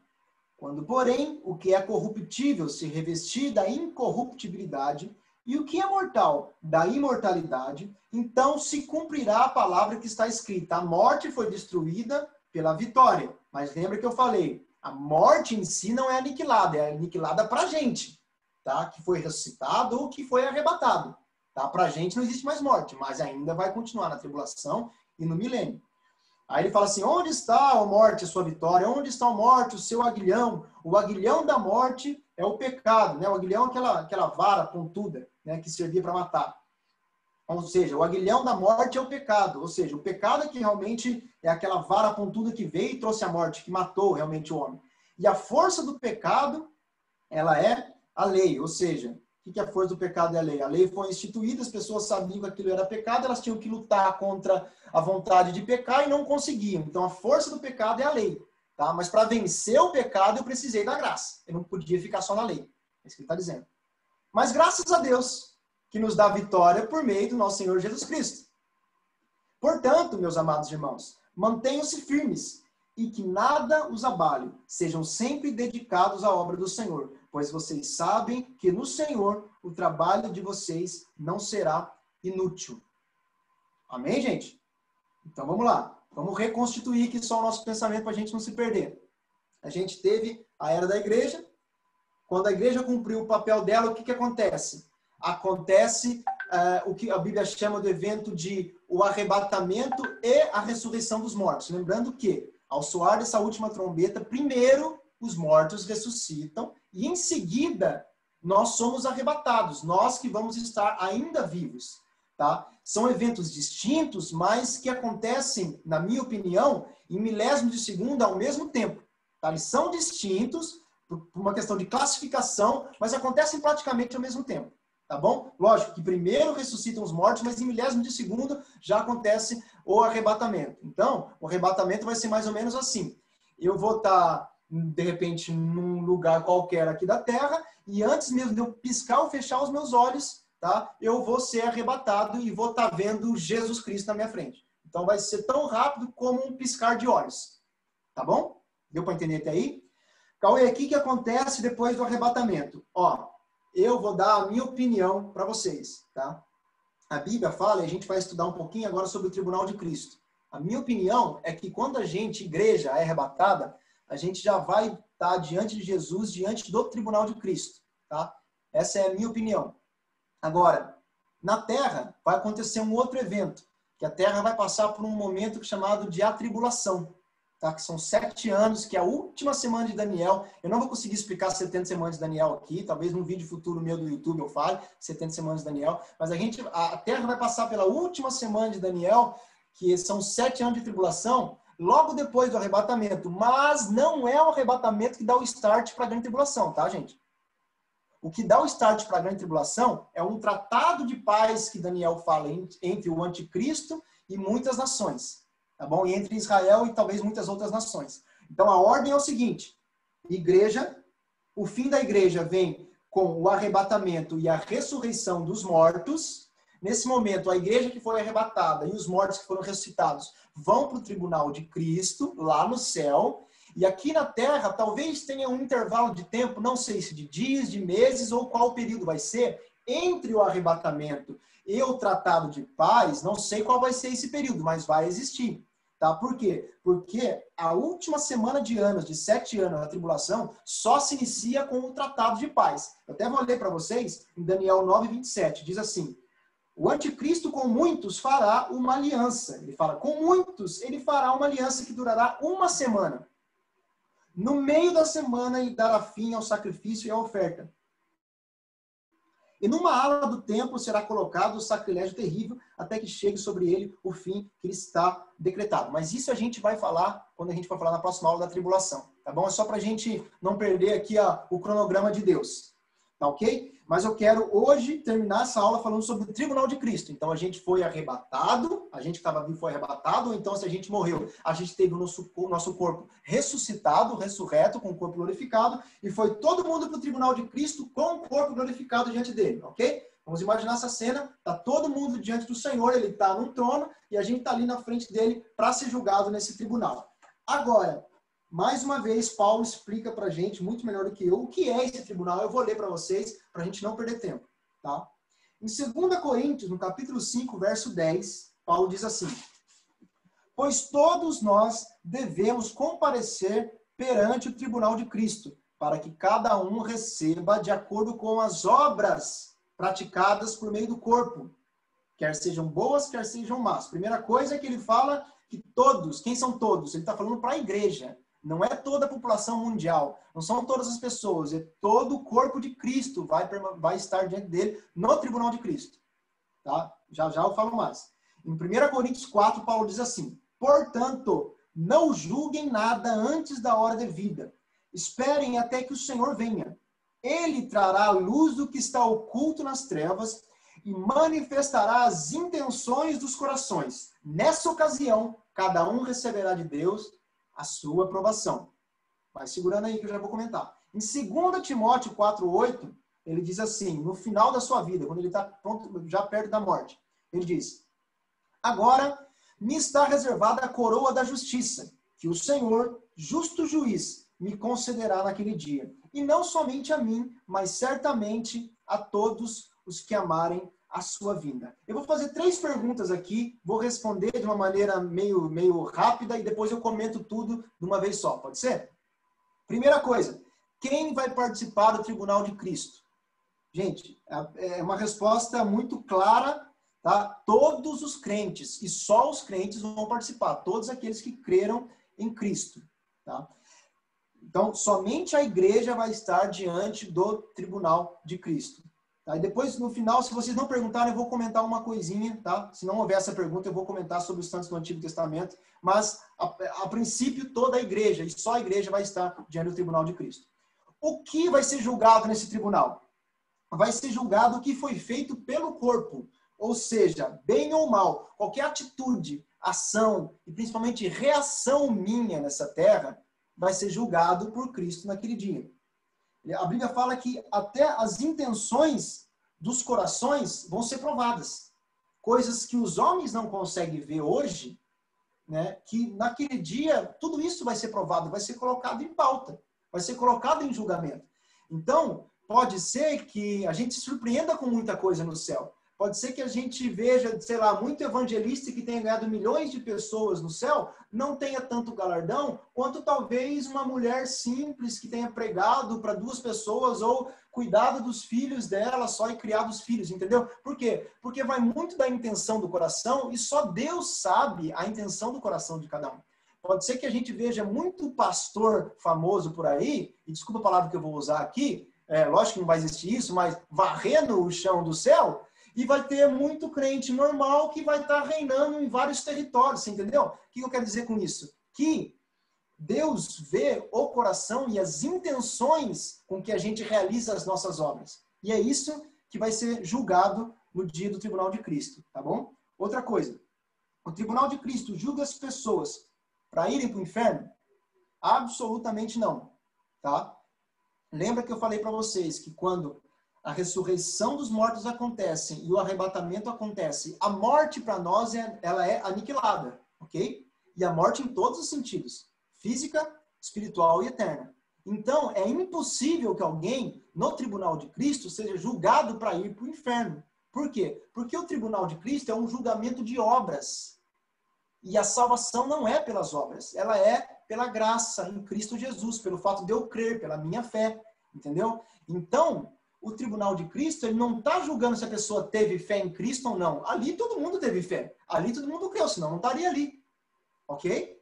Quando, porém, o que é corruptível se revestir da incorruptibilidade, E o que é mortal? Da imortalidade. Então se cumprirá a palavra que está escrita. A morte foi destruída pela vitória. Mas lembra que eu falei, a morte em si não é aniquilada para a gente, tá? Que foi ressuscitado ou que foi arrebatado. Tá? Para a gente não existe mais morte, mas ainda vai continuar na tribulação e no milênio. Aí ele fala assim, onde está, ó morte, a sua vitória? Onde está, ó morte, o seu aguilhão? O aguilhão da morte é o pecado, né? O aguilhão é aquela vara pontuda, né? Que servia para matar. Ou seja, o aguilhão da morte é o pecado. Ou seja, o pecado é que realmente é aquela vara pontuda que veio e trouxe a morte, que matou realmente o homem. E a força do pecado, ela é a lei. Ou seja, o que é a força do pecado e a lei? A lei foi instituída, as pessoas sabiam que aquilo era pecado, elas tinham que lutar contra a vontade de pecar e não conseguiam. Então, a força do pecado é a lei. Tá? Mas para vencer o pecado, eu precisei da graça. Eu não podia ficar só na lei. É isso que ele está dizendo. Mas graças a Deus, que nos dá vitória por meio do nosso Senhor Jesus Cristo. Portanto, meus amados irmãos, mantenham-se firmes e que nada os abale. Sejam sempre dedicados à obra do Senhor, pois vocês sabem que no Senhor o trabalho de vocês não será inútil. Amém, gente? Então vamos lá. Vamos reconstituir aqui só o nosso pensamento para a gente não se perder. A gente teve a era da igreja. Quando a igreja cumpriu o papel dela, o que acontece? Acontece o que a Bíblia chama do evento de o arrebatamento e a ressurreição dos mortos. Lembrando que, ao soar dessa última trombeta, primeiro os mortos ressuscitam e, em seguida, nós somos arrebatados, nós que vamos estar ainda vivos. Tá? São eventos distintos, mas que acontecem, na minha opinião, em milésimos de segundo ao mesmo tempo. Tá? Eles são distintos por uma questão de classificação, mas acontecem praticamente ao mesmo tempo. Tá bom? Lógico que primeiro ressuscitam os mortos, mas em milésimo de segundo já acontece o arrebatamento. Então, o arrebatamento vai ser mais ou menos assim. Eu vou estar, de repente, num lugar qualquer aqui da Terra, e antes mesmo de eu piscar ou fechar os meus olhos, tá? Eu vou ser arrebatado e vou estar vendo Jesus Cristo na minha frente. Então, vai ser tão rápido como um piscar de olhos. Tá bom? Deu para entender até aí? Cauê, o que acontece depois do arrebatamento? Ó, eu vou dar a minha opinião para vocês, tá? A Bíblia fala, e a gente vai estudar um pouquinho agora sobre o tribunal de Cristo. A minha opinião é que quando a gente, igreja, é arrebatada, a gente já vai estar diante de Jesus, diante do tribunal de Cristo, tá? Essa é a minha opinião. Agora, na Terra vai acontecer um outro evento, que a Terra vai passar por um momento chamado de atribulação. Tá? Que são 7 anos, que é a última semana de Daniel. Eu não vou conseguir explicar 70 semanas de Daniel aqui, talvez num vídeo futuro meu do YouTube eu fale 70 semanas de Daniel, mas a Terra vai passar pela última semana de Daniel, que são 7 anos de tribulação, logo depois do arrebatamento, mas não é o arrebatamento que dá o start para a grande tribulação, tá, gente? O que dá o start para a grande tribulação é um tratado de paz que Daniel fala entre o anticristo e muitas nações. Tá bom? E entre Israel e talvez muitas outras nações. Então a ordem é o seguinte: igreja, o fim da igreja vem com o arrebatamento e a ressurreição dos mortos. Nesse momento, a igreja que foi arrebatada e os mortos que foram ressuscitados vão para o tribunal de Cristo, lá no céu. E aqui na terra, talvez tenha um intervalo de tempo, não sei se de dias, de meses ou qual período vai ser, entre o arrebatamento e o tratado de paz. Não sei qual vai ser esse período, mas vai existir. Tá? Por quê? Porque a última semana de anos, de 7 anos na tribulação, só se inicia com o tratado de paz. Eu até vou ler para vocês em Daniel 9:27. Diz assim: o anticristo com muitos fará uma aliança. Ele fala, com muitos ele fará uma aliança que durará 1 semana. No meio da semana ele dará fim ao sacrifício e à oferta. E numa ala do templo será colocado o sacrilégio terrível, até que chegue sobre ele o fim que está decretado. Mas isso a gente vai falar quando a gente for falar na próxima aula da tribulação. Tá bom? É só para a gente não perder aqui o cronograma de Deus. Tá ok? Mas eu quero hoje terminar essa aula falando sobre o tribunal de Cristo. Então a gente foi arrebatado, a gente que estava vivo foi arrebatado, ou então se a gente morreu, a gente teve o nosso corpo ressuscitado, ressurreto, com o corpo glorificado, e foi todo mundo para o tribunal de Cristo com o corpo glorificado diante dele, ok? Vamos imaginar essa cena, está todo mundo diante do Senhor, ele está num trono, e a gente está ali na frente dele para ser julgado nesse tribunal. Agora, mais uma vez, Paulo explica para a gente, muito melhor do que eu, o que é esse tribunal. Eu vou ler para vocês, para a gente não perder tempo. Tá? Em 2 Coríntios, no capítulo 5, verso 10, Paulo diz assim: pois todos nós devemos comparecer perante o tribunal de Cristo, para que cada um receba de acordo com as obras praticadas por meio do corpo, quer sejam boas, quer sejam más. Primeira coisa é que ele fala que todos, quem são todos? Ele está falando para a igreja. Não é toda a população mundial, não são todas as pessoas, é todo o corpo de Cristo vai estar diante dele no tribunal de Cristo. Tá? Já eu falo mais. Em 1 Coríntios 4, Paulo diz assim: portanto, não julguem nada antes da hora devida. Esperem até que o Senhor venha. Ele trará a luz do que está oculto nas trevas e manifestará as intenções dos corações. Nessa ocasião, cada um receberá de Deus a sua aprovação. Vai segurando aí que eu já vou comentar. Em 2 Timóteo 4:8, ele diz assim, no final da sua vida, quando ele está pronto, já perto da morte, ele diz: agora me está reservada a coroa da justiça, que o Senhor, justo juiz, me concederá naquele dia. E não somente a mim, mas certamente a todos os que amarem a sua vinda. Eu vou fazer 3 perguntas aqui, vou responder de uma maneira meio rápida e depois eu comento tudo de uma vez só, pode ser? Primeira coisa, quem vai participar do tribunal de Cristo? Gente, é uma resposta muito clara, tá? Todos os crentes, e só os crentes vão participar, todos aqueles que creram em Cristo, tá? Então, somente a igreja vai estar diante do tribunal de Cristo. Tá? E depois, no final, se vocês não perguntarem, eu vou comentar uma coisinha, tá? Se não houver essa pergunta, eu vou comentar sobre os santos do Antigo Testamento. Mas, a princípio, toda a igreja, e só a igreja vai estar diante do tribunal de Cristo. O que vai ser julgado nesse tribunal? Vai ser julgado o que foi feito pelo corpo. Ou seja, bem ou mal, qualquer atitude, ação e principalmente reação minha nessa terra vai ser julgado por Cristo naquele dia. A Bíblia fala que até as intenções dos corações vão ser provadas. Coisas que os homens não conseguem ver hoje, né, que naquele dia tudo isso vai ser provado, vai ser colocado em pauta, vai ser colocado em julgamento. Então, pode ser que a gente se surpreenda com muita coisa no céu. Pode ser que a gente veja, sei lá, muito evangelista que tenha ganhado milhões de pessoas no céu, não tenha tanto galardão, quanto talvez uma mulher simples que tenha pregado para 2 pessoas ou cuidado dos filhos dela só e criado os filhos, entendeu? Por quê? Porque vai muito da intenção do coração e só Deus sabe a intenção do coração de cada um. Pode ser que a gente veja muito pastor famoso por aí, e desculpa a palavra que eu vou usar aqui, lógico que não vai existir isso, mas varrendo o chão do céu, e vai ter muito crente normal que vai estar reinando em vários territórios, você entendeu? O que eu quero dizer com isso? Que Deus vê o coração e as intenções com que a gente realiza as nossas obras. E é isso que vai ser julgado no dia do tribunal de Cristo, tá bom? Outra coisa, o tribunal de Cristo julga as pessoas para irem para o inferno? Absolutamente não, tá? Lembra que eu falei para vocês que quando a ressurreição dos mortos acontece e o arrebatamento acontece, a morte para nós ela é aniquilada, ok? E a morte em todos os sentidos, física, espiritual e eterna. Então, é impossível que alguém no tribunal de Cristo seja julgado para ir para o inferno. Por quê? Porque o tribunal de Cristo é um julgamento de obras. E a salvação não é pelas obras, ela é pela graça em Cristo Jesus, pelo fato de eu crer, pela minha fé, entendeu? Então, o tribunal de Cristo, ele não está julgando se a pessoa teve fé em Cristo ou não. Ali todo mundo teve fé. Ali todo mundo creu, senão não estaria ali. Ok?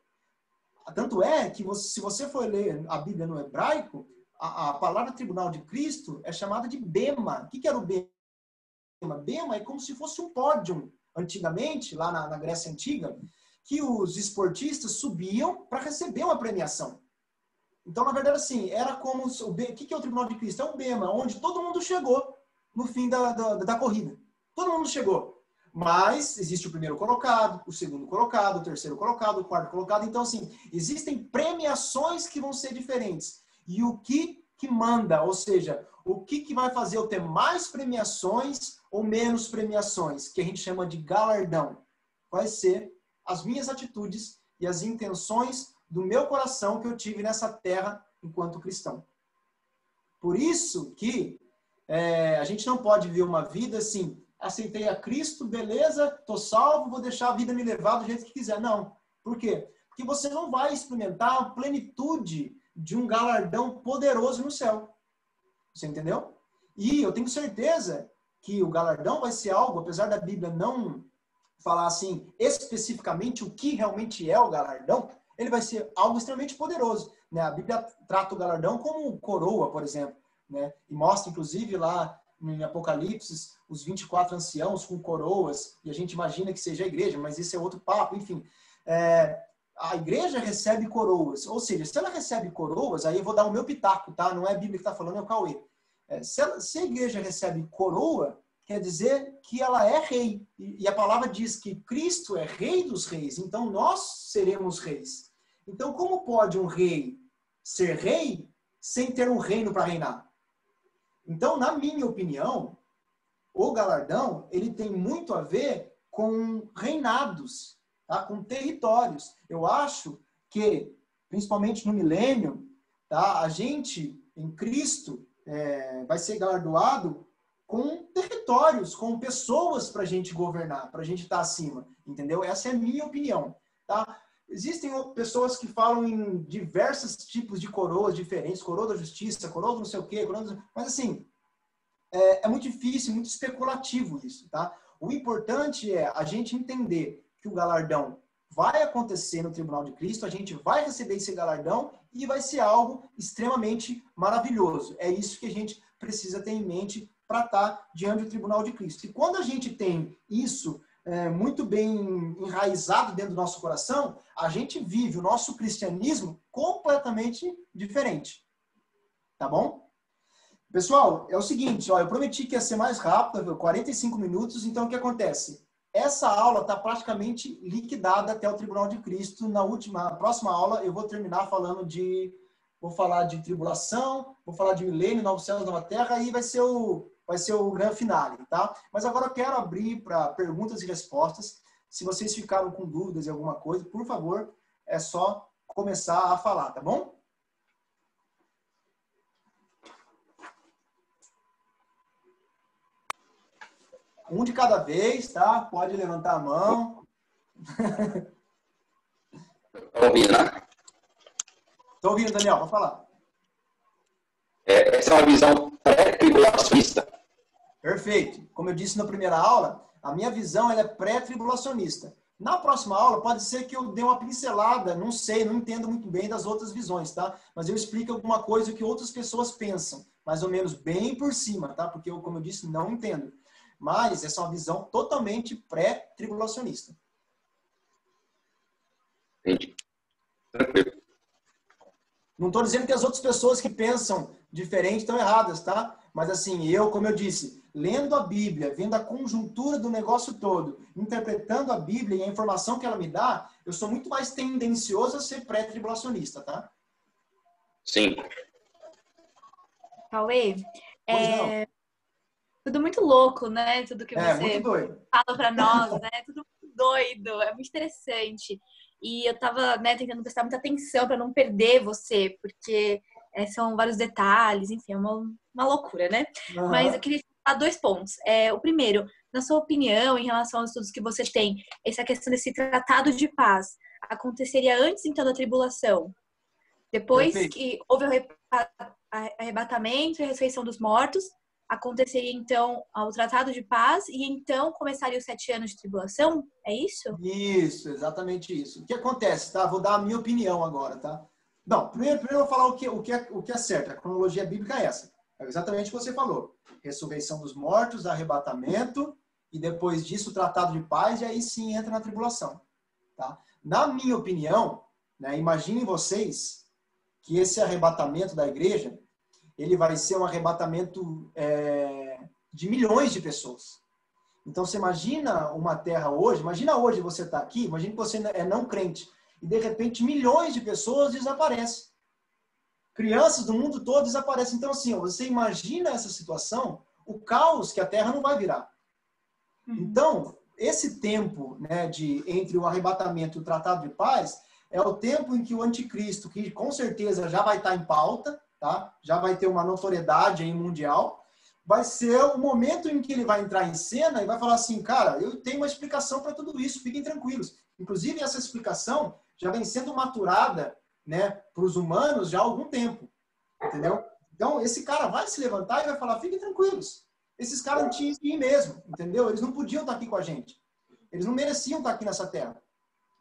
Tanto é que se você for ler a Bíblia no hebraico, a palavra tribunal de Cristo é chamada de bema. O que era o bema? Bema é como se fosse um pódio. Antigamente, lá na Grécia Antiga, que os esportistas subiam para receber uma premiação. Então, na verdade, assim, era como... O que é o tribunal de Cristo? É um bema, onde todo mundo chegou no fim da corrida. Todo mundo chegou. Mas existe o primeiro colocado, o segundo colocado, o terceiro colocado, o quarto colocado. Então, assim, existem premiações que vão ser diferentes. E o que manda, ou seja, o que vai fazer eu ter mais premiações ou menos premiações, que a gente chama de galardão, vai ser as minhas atitudes e as intenções do meu coração que eu tive nessa terra enquanto cristão. Por isso que a gente não pode ver uma vida assim, aceitei a Cristo, beleza, tô salvo, vou deixar a vida me levar do jeito que quiser. Não. Por quê? Porque você não vai experimentar a plenitude de um galardão poderoso no céu. Você entendeu? E eu tenho certeza que o galardão vai ser algo, apesar da Bíblia não falar assim especificamente o que realmente é o galardão, ele vai ser algo extremamente poderoso, né? A Bíblia trata o galardão como coroa, por exemplo, né? E mostra, inclusive, lá em Apocalipse, os 24 anciãos com coroas, e a gente imagina que seja a igreja, mas isso é outro papo, enfim. A igreja recebe coroas, ou seja, se ela recebe coroas, aí eu vou dar o meu pitaco, tá? Não é a Bíblia que está falando, é o Cauê. Se a igreja recebe coroa, quer dizer que ela é rei. E a palavra diz que Cristo é rei dos reis, então nós seremos reis. Então, como pode um rei ser rei sem ter um reino para reinar? Então, na minha opinião, o galardão, ele tem muito a ver com reinados, tá? Com territórios. Eu acho que, principalmente no milênio, tá? A gente, em Cristo, vai ser galardoado com territórios, com pessoas para a gente governar, para a gente estar acima, entendeu? Essa é a minha opinião, tá? Existem pessoas que falam em diversos tipos de coroas diferentes, coroa da justiça, coroa do não sei o quê, mas assim, é muito difícil, muito especulativo isso, tá? O importante é a gente entender que o galardão vai acontecer no Tribunal de Cristo, a gente vai receber esse galardão e vai ser algo extremamente maravilhoso. É isso que a gente precisa ter em mente para estar diante do Tribunal de Cristo. E quando a gente tem isso muito bem enraizado dentro do nosso coração, a gente vive o nosso cristianismo completamente diferente. Tá bom? Pessoal, é o seguinte, ó, eu prometi que ia ser mais rápido, 45 minutos, então o que acontece? Essa aula está praticamente liquidada até o Tribunal de Cristo. Na próxima aula eu vou terminar vou falar de tribulação, vou falar de milênio, novos céus, nova terra, e vai ser o grande finale, tá? Mas agora eu quero abrir para perguntas e respostas. Se vocês ficaram com dúvidas em alguma coisa, por favor, é só começar a falar, tá bom? Um de cada vez, tá? Pode levantar a mão. Tá ouvindo, né? Tô ouvindo, Daniel, pode falar. Essa é uma visão pré-tribulacionista. Perfeito. Como eu disse na primeira aula, a minha visão ela é pré-tribulacionista. Na próxima aula, pode ser que eu dê uma pincelada, não sei, não entendo muito bem das outras visões, tá? Mas eu explico alguma coisa que outras pessoas pensam, mais ou menos bem por cima, tá? Porque eu, como eu disse, não entendo. Mas essa é uma visão totalmente pré-tribulacionista. Entendi. Tranquilo. Não estou dizendo que as outras pessoas que pensam diferente estão erradas, tá? Mas assim, como eu disse, lendo a Bíblia, vendo a conjuntura do negócio todo, interpretando a Bíblia e a informação que ela me dá, eu sou muito mais tendencioso a ser pré-tribulacionista, tá? Sim. Cauê, Pois não. tudo muito louco, né? Tudo que você muito doido. fala para nós, né? Tudo muito doido, é muito interessante. E eu tava, né, tentando prestar muita atenção para não perder você, porque são vários detalhes, enfim, é uma loucura, né? Uhum. Mas eu queria falar 2 pontos. O primeiro, na sua opinião, em relação aos estudos que você tem, essa questão desse tratado de paz aconteceria antes, então, da tribulação? Depois Perfeito. que houve o arrebatamento e a ressurreição dos mortos, aconteceria, então, o tratado de paz e, então, começaria os 7 anos de tribulação? É isso? Isso, exatamente isso. O que acontece, tá? Vou dar a minha opinião agora, tá? Não, primeiro eu vou falar o que é certo. A cronologia bíblica é essa. É exatamente o que você falou. Ressurreição dos mortos, arrebatamento, e depois disso o tratado de paz, e aí sim entra na tribulação. Tá? Na minha opinião, né, imaginem vocês que esse arrebatamento da igreja, ele vai ser um arrebatamento de milhões de pessoas. Então, você imagina uma terra hoje, imagina hoje você está aqui, imagina que você é não crente, e de repente milhões de pessoas desaparecem. Crianças do mundo todo desaparecem. Então, assim, você imagina essa situação, o caos que a terra não vai virar. Então, esse tempo, né, entre o arrebatamento e o tratado de paz, é o tempo em que o anticristo, que com certeza já vai estar em pauta, tá? Já vai ter uma notoriedade aí mundial, vai ser o momento em que ele vai entrar em cena e vai falar assim, cara, eu tenho uma explicação para tudo isso, fiquem tranquilos. Inclusive, essa explicação já vem sendo maturada, né, para os humanos já há algum tempo, entendeu? Então, esse cara vai se levantar e vai falar, fiquem tranquilos. Esses caras não tinham que ir mesmo, entendeu? Eles não podiam estar aqui com a gente. Eles não mereciam estar aqui nessa terra.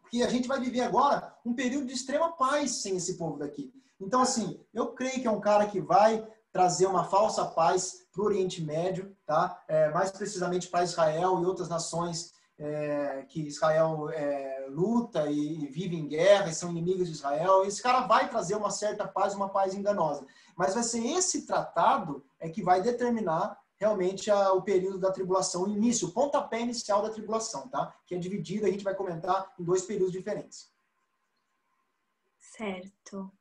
Porque a gente vai viver agora um período de extrema paz sem esse povo daqui. Então, assim, eu creio que é um cara que vai trazer uma falsa paz para o Oriente Médio, tá? Mais precisamente para Israel e outras nações que Israel luta e vive em guerra e são inimigos de Israel. Esse cara vai trazer uma certa paz, uma paz enganosa. Mas vai ser esse tratado que vai determinar realmente o período da tribulação, o início, o pontapé inicial da tribulação, tá? Que é dividido, a gente vai comentar em 2 períodos diferentes. Certo.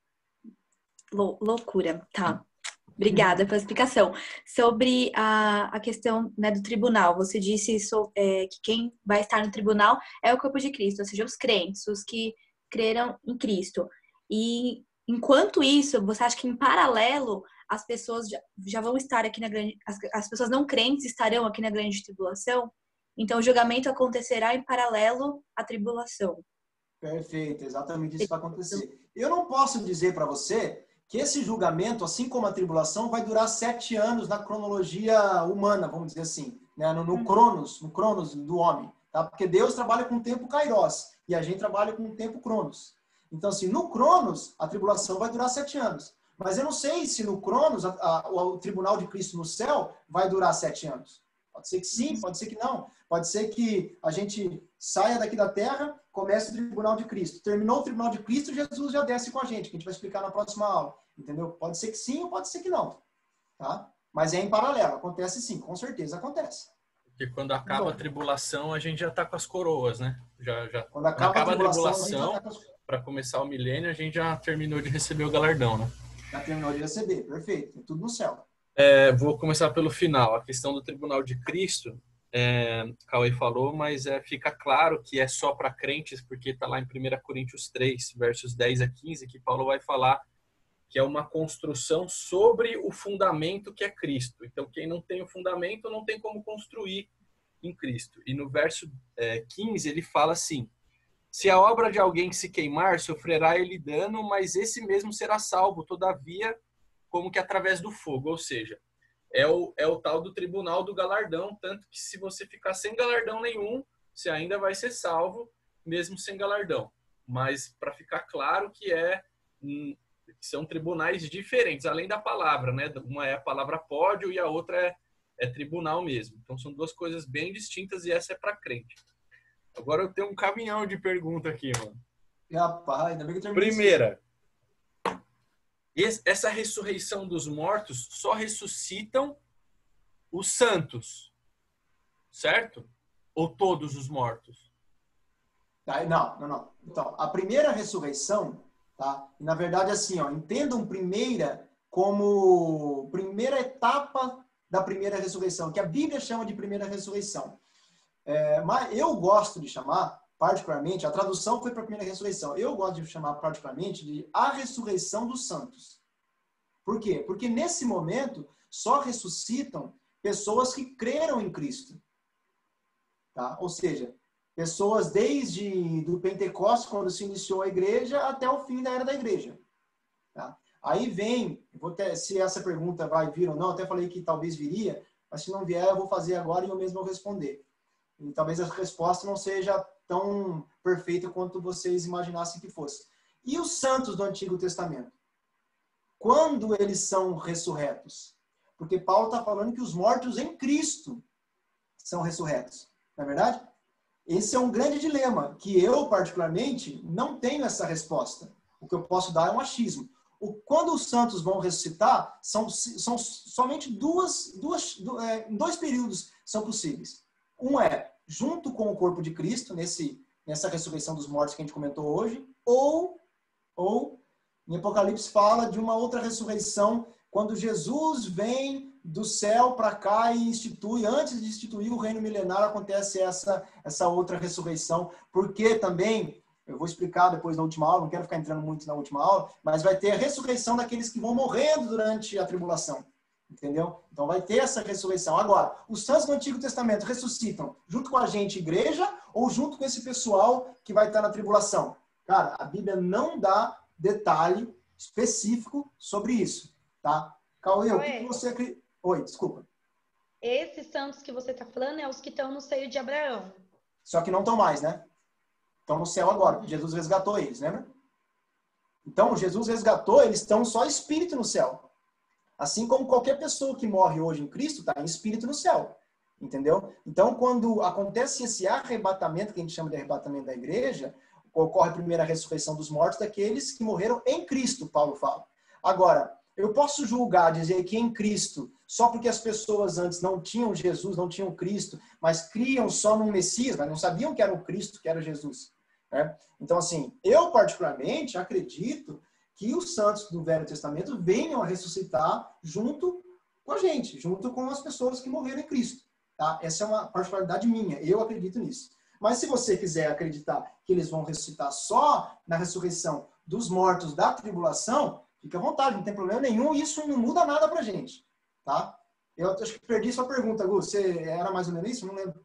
Loucura, tá. Obrigada pela explicação. Sobre a questão, né, do tribunal, você disse que quem vai estar no tribunal é o corpo de Cristo, ou seja, os crentes, os que creram em Cristo. E enquanto isso, você acha que em paralelo as pessoas já vão estar aqui na grande... As pessoas não crentes estarão aqui na grande tribulação? Então o julgamento acontecerá em paralelo à tribulação. Perfeito, exatamente isso vai acontecer. Eu não posso dizer para você que esse julgamento, assim como a tribulação, vai durar 7 anos na cronologia humana, vamos dizer assim, né? no cronos do homem, tá? Porque Deus trabalha com o tempo kairos e a gente trabalha com o tempo cronos. Então, assim, no cronos, a tribulação vai durar 7 anos. Mas eu não sei se no cronos, o tribunal de Cristo no céu vai durar 7 anos. Pode ser que sim, pode ser que não. Pode ser que a gente saia daqui da terra, comece o tribunal de Cristo. Terminou o tribunal de Cristo, Jesus já desce com a gente, que a gente vai explicar na próxima aula. Entendeu? Pode ser que sim ou pode ser que não. Tá? Mas é em paralelo. Acontece sim, com certeza acontece. Porque quando acaba a tribulação, a gente já está com as coroas, né? Quando acaba a tribulação, para começar o milênio, a gente já terminou de receber o galardão, né? Já terminou de receber, perfeito. É tudo no céu. Vou começar pelo final. A questão do tribunal de Cristo, Cauê falou, mas fica claro que é só para crentes, porque está lá em 1 Coríntios 3, versos 10 a 15, que Paulo vai falar que é uma construção sobre o fundamento que é Cristo. Então, quem não tem o fundamento não tem como construir em Cristo. E no verso 15, ele fala assim, se a obra de alguém se queimar, sofrerá ele dano, mas esse mesmo será salvo, todavia, como que através do fogo. Ou seja, é o tal do tribunal do galardão, tanto que se você ficar sem galardão nenhum, você ainda vai ser salvo, mesmo sem galardão. Mas para ficar claro que são tribunais diferentes, além da palavra, né? Uma é a palavra pódio e a outra é tribunal mesmo. Então são 2 coisas bem distintas e essa é para crente. Agora eu tenho um caminhão de pergunta aqui, mano. Rapaz, ainda bem que eu terminei. Primeira, essa ressurreição dos mortos só ressuscitam os santos, certo? Ou todos os mortos? Não. Então, a primeira ressurreição, tá? Na verdade, assim, ó, entendam como primeira etapa da primeira ressurreição, que a Bíblia chama de primeira ressurreição. Mas eu gosto de chamar, particularmente, a tradução foi para a primeira ressurreição. Eu gosto de chamar particularmente de a ressurreição dos santos. Por quê? Porque nesse momento só ressuscitam pessoas que creram em Cristo. Tá? Ou seja, pessoas desde do Pentecostes, quando se iniciou a igreja, até o fim da era da igreja. Tá? Aí vem, se essa pergunta vai vir ou não, até falei que talvez viria, mas se não vier, eu vou fazer agora e eu mesmo vou responder. E talvez a resposta não seja tão perfeita quanto vocês imaginassem que fosse. E os santos do Antigo Testamento? Quando eles são ressurretos? Porque Paulo está falando que os mortos em Cristo são ressurretos. Não é verdade? Esse é um grande dilema, que eu, particularmente, não tenho essa resposta. O que eu posso dar é um achismo. Quando os santos vão ressuscitar, são somente em 2 períodos são possíveis. Um é junto com o corpo de Cristo, nessa ressurreição dos mortos que a gente comentou hoje, ou em Apocalipse fala de uma outra ressurreição, quando Jesus vem do céu para cá e antes de instituir o reino milenar, acontece essa outra ressurreição, porque também, eu vou explicar depois na última aula, não quero ficar entrando muito na última aula, mas vai ter a ressurreição daqueles que vão morrendo durante a tribulação. Entendeu? Então vai ter essa ressurreição. Agora, os santos do Antigo Testamento ressuscitam junto com a gente, igreja, ou junto com esse pessoal que vai estar na tribulação? Cara, a Bíblia não dá detalhe específico sobre isso, tá? Cauê, o que você acredita? Oi, desculpa. Esses santos que você está falando é os que estão no seio de Abraão. Só que não estão mais, né? Estão no céu agora, porque Jesus resgatou eles, lembra? Então, Jesus resgatou, eles estão só espírito no céu. Assim como qualquer pessoa que morre hoje em Cristo está em espírito no céu. Entendeu? Então, quando acontece esse arrebatamento, que a gente chama de arrebatamento da igreja, ocorre primeiro a ressurreição dos mortos daqueles que morreram em Cristo, Paulo fala. Agora, eu posso julgar, dizer que em Cristo, só porque as pessoas antes não tinham Jesus, não tinham Cristo, mas criam só num Messias, mas não sabiam que era o Cristo, que era Jesus. Né? Então, assim, eu particularmente acredito que os santos do Velho Testamento venham a ressuscitar junto com a gente, junto com as pessoas que morreram em Cristo. Tá? Essa é uma particularidade minha, eu acredito nisso. Mas se você quiser acreditar que eles vão ressuscitar só na ressurreição dos mortos da tribulação, fique à vontade, não tem problema nenhum, isso não muda nada pra gente. Tá? Eu acho que perdi sua pergunta, Gu. Você era mais ou menos isso? Não lembro.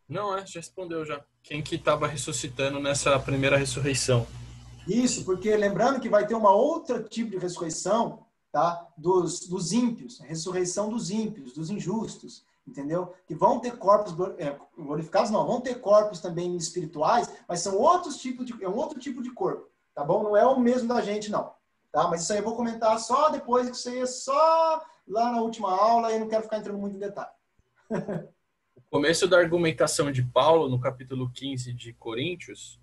Não, já respondeu já. Quem que estava ressuscitando nessa primeira ressurreição? Isso, porque lembrando que vai ter uma outra tipo de ressurreição, tá? Dos ímpios, a ressurreição dos ímpios, dos injustos, entendeu? Que vão ter corpos glorificados, não, vão ter corpos também espirituais, mas são outros tipos é um outro tipo de corpo, tá bom? Não é o mesmo da gente, não, tá? Mas isso aí eu vou comentar só depois, que isso aí é só lá na última aula e não quero ficar entrando muito em detalhe. O começo da argumentação de Paulo, no capítulo 15 de Coríntios,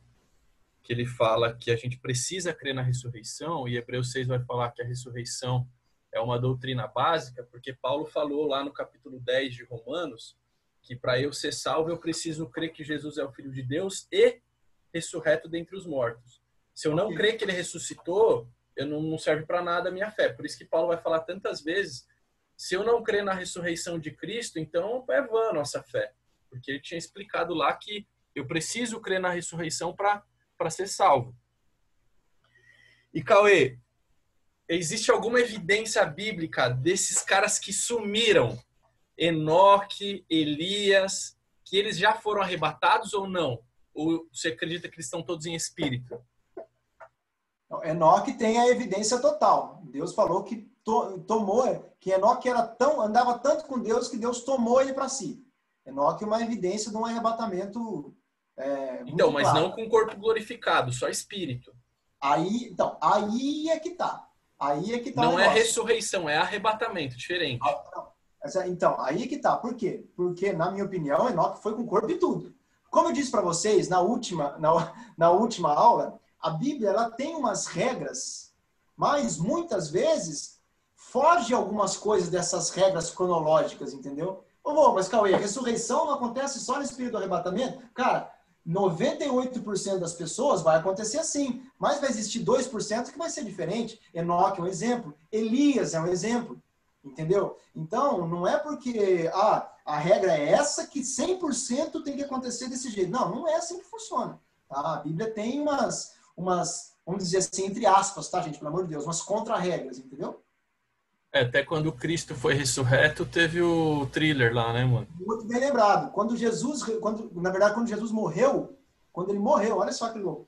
que ele fala que a gente precisa crer na ressurreição, e Hebreus 6 vai falar que a ressurreição é uma doutrina básica, porque Paulo falou lá no capítulo 10 de Romanos que para eu ser salvo eu preciso crer que Jesus é o Filho de Deus e ressurreto dentre os mortos. Se eu não crer que ele ressuscitou, eu não serve para nada a minha fé. Por isso que Paulo vai falar tantas vezes, se eu não crer na ressurreição de Cristo, então é vã a nossa fé. Porque ele tinha explicado lá que eu preciso crer na ressurreição para ser salvo. E Cauê, existe alguma evidência bíblica desses caras que sumiram? Enoque, Elias, que eles já foram arrebatados ou não? Ou você acredita que eles estão todos em espírito? Enoque tem a evidência total. Deus falou que que Enoque andava tanto com Deus que Deus tomou ele para si. Enoque é uma evidência de um arrebatamento então, mas claro. Não com corpo glorificado, só espírito. Aí é que tá. Não é ressurreição, é arrebatamento, diferente. Então, aí que tá. Por quê? Porque, na minha opinião, Enoque foi com corpo e tudo. Como eu disse para vocês na última aula, a Bíblia ela tem umas regras, mas muitas vezes foge algumas coisas dessas regras cronológicas, entendeu? Mas Cauê, a ressurreição não acontece só no espírito do arrebatamento? Cara, 98% das pessoas vai acontecer assim, mas vai existir 2% que vai ser diferente. Enoque é um exemplo, Elias é um exemplo, entendeu? Então, não é porque a regra é essa que 100% tem que acontecer desse jeito. Não é assim que funciona. Tá? A Bíblia tem umas, vamos dizer assim, entre aspas, tá, gente? Pelo amor de Deus, umas contra-regras, entendeu? Até quando Cristo foi ressurreto, teve o thriller lá, né, mano? Muito bem lembrado. Quando Jesus morreu, quando ele morreu, olha só que louco.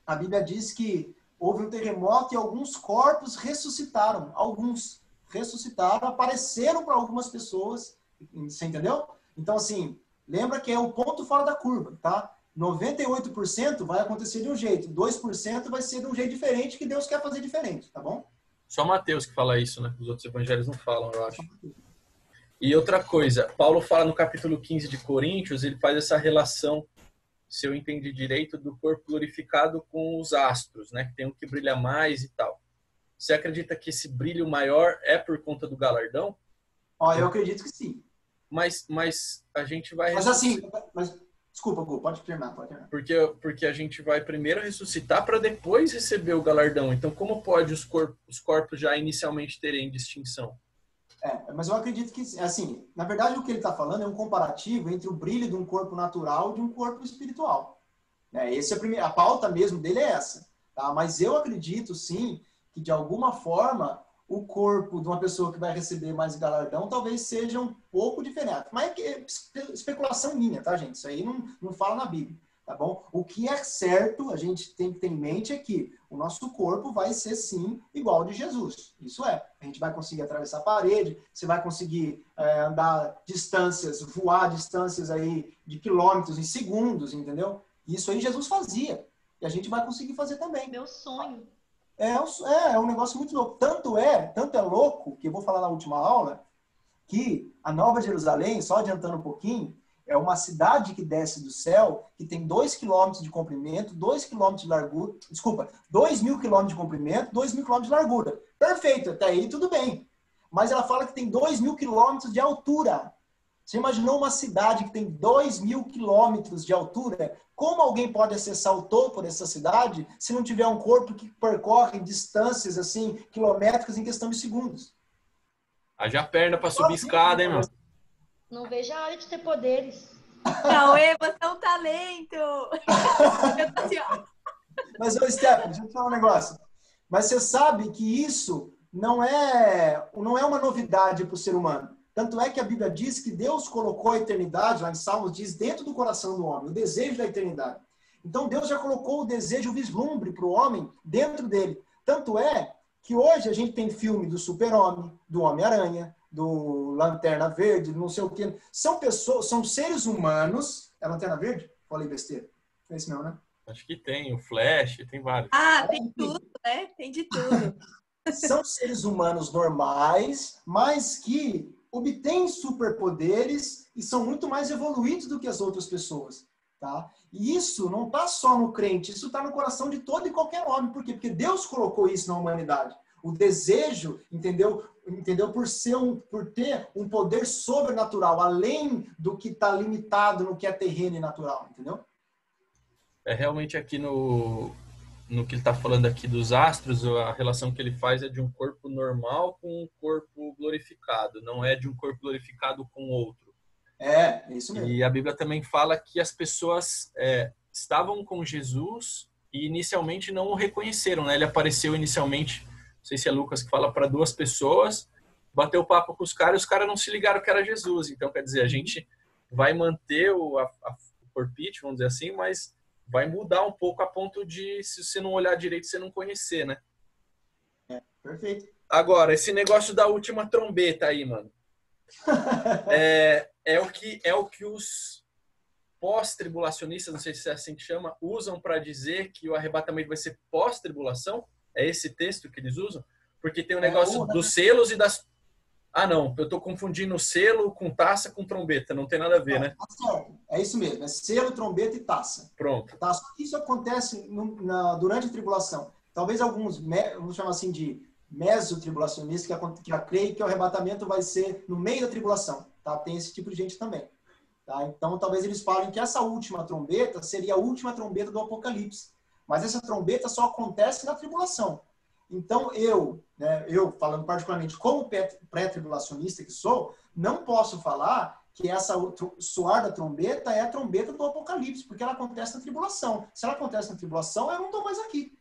A Bíblia diz que houve um terremoto e alguns corpos ressuscitaram. Alguns ressuscitaram, apareceram para algumas pessoas. Você entendeu? Então, assim, lembra que é o ponto fora da curva, tá? 98% vai acontecer de um jeito, 2% vai ser de um jeito diferente que Deus quer fazer diferente, tá bom? Só Mateus que fala isso, né? Os outros evangelhos não falam, eu acho. E outra coisa, Paulo fala no capítulo 15 de Coríntios, ele faz essa relação, se eu entendi direito, do corpo glorificado com os astros, né? Que tem um que brilha mais e tal. Você acredita que esse brilho maior é por conta do galardão? Eu acredito que sim. Mas a gente vai... Desculpa, Gu, pode terminar. Porque a gente vai primeiro ressuscitar para depois receber o galardão. Então, como pode os corpos já inicialmente terem distinção? Mas eu acredito que, assim, na verdade o que ele está falando é um comparativo entre o brilho de um corpo natural e de um corpo espiritual. A pauta mesmo dele é essa. Tá? Mas eu acredito, sim, que de alguma forma o corpo de uma pessoa que vai receber mais galardão talvez seja um pouco diferente. Mas é especulação minha, tá, gente? Isso aí não fala na Bíblia, tá bom? O que é certo, a gente tem que ter em mente é que o nosso corpo vai ser, sim, igual ao de Jesus. Isso é. A gente vai conseguir atravessar a parede, você vai conseguir andar distâncias, voar distâncias aí de quilômetros em segundos, entendeu? Isso aí Jesus fazia. E a gente vai conseguir fazer também. Meu sonho. É um negócio muito louco. Tanto é louco, que eu vou falar na última aula, que a Nova Jerusalém, só adiantando um pouquinho, é uma cidade que desce do céu, que tem 2 quilômetros de comprimento, 2 quilômetros de largura, 2.000 quilômetros de comprimento, 2.000 quilômetros de largura. Perfeito, até aí tudo bem. Mas ela fala que tem 2.000 quilômetros de altura. Você imaginou uma cidade que tem 2.000 quilômetros de altura? Como alguém pode acessar o topo dessa cidade se não tiver um corpo que percorre distâncias assim quilométricas em questão de segundos? Haja perna pra subir escada, hein, mano? Não vejo a hora de ter poderes. Cauê, você é um talento! Eu tô assim, ó. Mas, ô, Stephanie, deixa eu te falar um negócio. Mas você sabe que isso não é uma novidade para o ser humano. Tanto é que a Bíblia diz que Deus colocou a eternidade, lá em Salmos diz, dentro do coração do homem, o desejo da eternidade. Então Deus já colocou o desejo, o vislumbre para o homem dentro dele. Tanto é que hoje a gente tem filme do Super-Homem, do Homem-Aranha, do Lanterna Verde, não sei o quê. São pessoas, são seres humanos. É Lanterna Verde? Falei besteira. É esse mesmo, né? Acho que tem, o Flash, tem vários. Ah, tem tudo, né? Tem de tudo. São seres humanos normais, mas que obtêm superpoderes e são muito mais evoluídos do que as outras pessoas, tá? E isso não está só no crente, isso está no coração de todo e qualquer homem. Por quê? Porque Deus colocou isso na humanidade. O desejo, entendeu? Por ter um poder sobrenatural, além do que está limitado no que é terreno e natural, entendeu? É realmente aqui no que ele está falando aqui dos astros, a relação que ele faz é de um corpo normal com um corpo glorificado, não é de um corpo glorificado com outro. É isso mesmo. E a Bíblia também fala que as pessoas estavam com Jesus e inicialmente não o reconheceram, né? Ele apareceu inicialmente, não sei se é Lucas que fala, para 2 pessoas, bateu papo com os caras e os caras não se ligaram que era Jesus. Então, quer dizer, a gente vai manter o corpite, vamos dizer assim, mas vai mudar um pouco a ponto de, se você não olhar direito, você não conhecer, né? Perfeito. Agora, esse negócio da última trombeta aí, mano. É o que os pós-tribulacionistas, não sei se é assim que chama, usam para dizer que o arrebatamento vai ser pós-tribulação? É esse texto que eles usam? Porque tem o negócio dos selos e das... Ah, não, eu tô confundindo selo com taça com trombeta, não tem nada a ver, né? Tá certo. É isso mesmo, é selo, trombeta e taça. Pronto. Tá? Isso acontece durante a tribulação. Talvez alguns, vamos chamar assim de mesotribulacionistas, que creem que o arrebatamento vai ser no meio da tribulação. Tá? Tem esse tipo de gente também. Tá? Então, talvez eles falem que essa última trombeta seria a última trombeta do Apocalipse. Mas essa trombeta só acontece na tribulação. Então, eu falando particularmente como pré-tribulacionista que sou, não posso falar que essa soar da trombeta é a trombeta do Apocalipse, porque ela acontece na tribulação. Se ela acontece na tribulação, eu não estou mais aqui.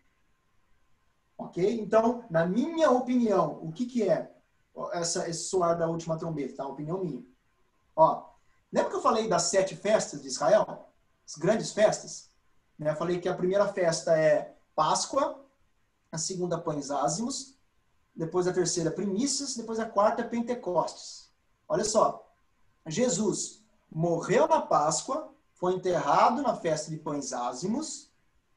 Ok? Então, na minha opinião, o que é esse soar da última trombeta? Tá? A opinião minha. Ó, lembra que eu falei das 7 festas de Israel? As grandes festas? Eu falei que a primeira festa é Páscoa, a segunda Pães Ázimos, depois a terceira Primícias, depois a quarta é Pentecostes. Olha só, Jesus morreu na Páscoa, foi enterrado na festa de Pães Ázimos,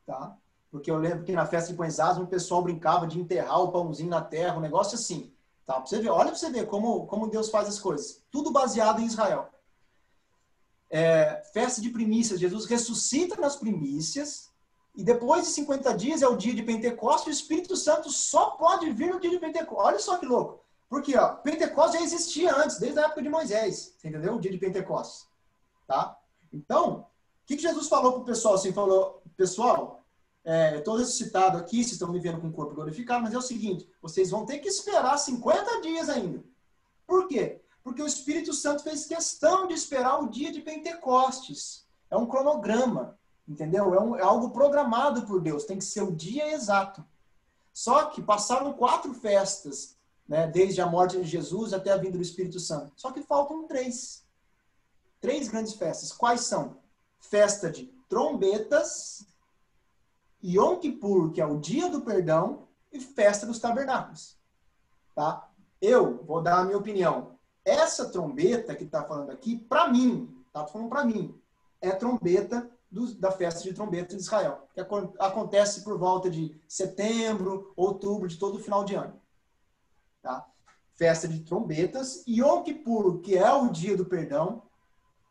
tá? Porque eu lembro que na festa de Pães Ázimos o pessoal brincava de enterrar o pãozinho na terra, um negócio assim. Tá? Pra você ver, olha para você ver como Deus faz as coisas. Tudo baseado em Israel. Festa de primícias, Jesus ressuscita nas primícias, e depois de 50 dias é o dia de Pentecostes, o Espírito Santo só pode vir no dia de Pentecostes. Olha só que louco. Porque Pentecostes já existia antes, desde a época de Moisés. Você entendeu? O dia de Pentecostes. Tá? Então, o que Jesus falou para o pessoal? Assim, falou, pessoal, eu estou ressuscitado aqui, vocês estão me vendo com o corpo glorificado, mas é o seguinte, vocês vão ter que esperar 50 dias ainda. Por quê? Porque o Espírito Santo fez questão de esperar o dia de Pentecostes. É um cronograma. Entendeu? É algo programado por Deus. Tem que ser o dia exato. Só que passaram 4 festas né? Desde a morte de Jesus até a vinda do Espírito Santo. Só que faltam 3. 3 grandes festas. Quais são? Festa de trombetas, Yom Kippur, que é o dia do perdão, e festa dos tabernáculos. Tá? Eu vou dar a minha opinião. Essa trombeta que está falando aqui, para mim, tá falando para mim, é a trombeta da festa de trombeta de Israel, que acontece por volta de setembro, outubro, de todo final de ano. Tá? Festa de trombetas, Yom Kippur, que é o dia do perdão,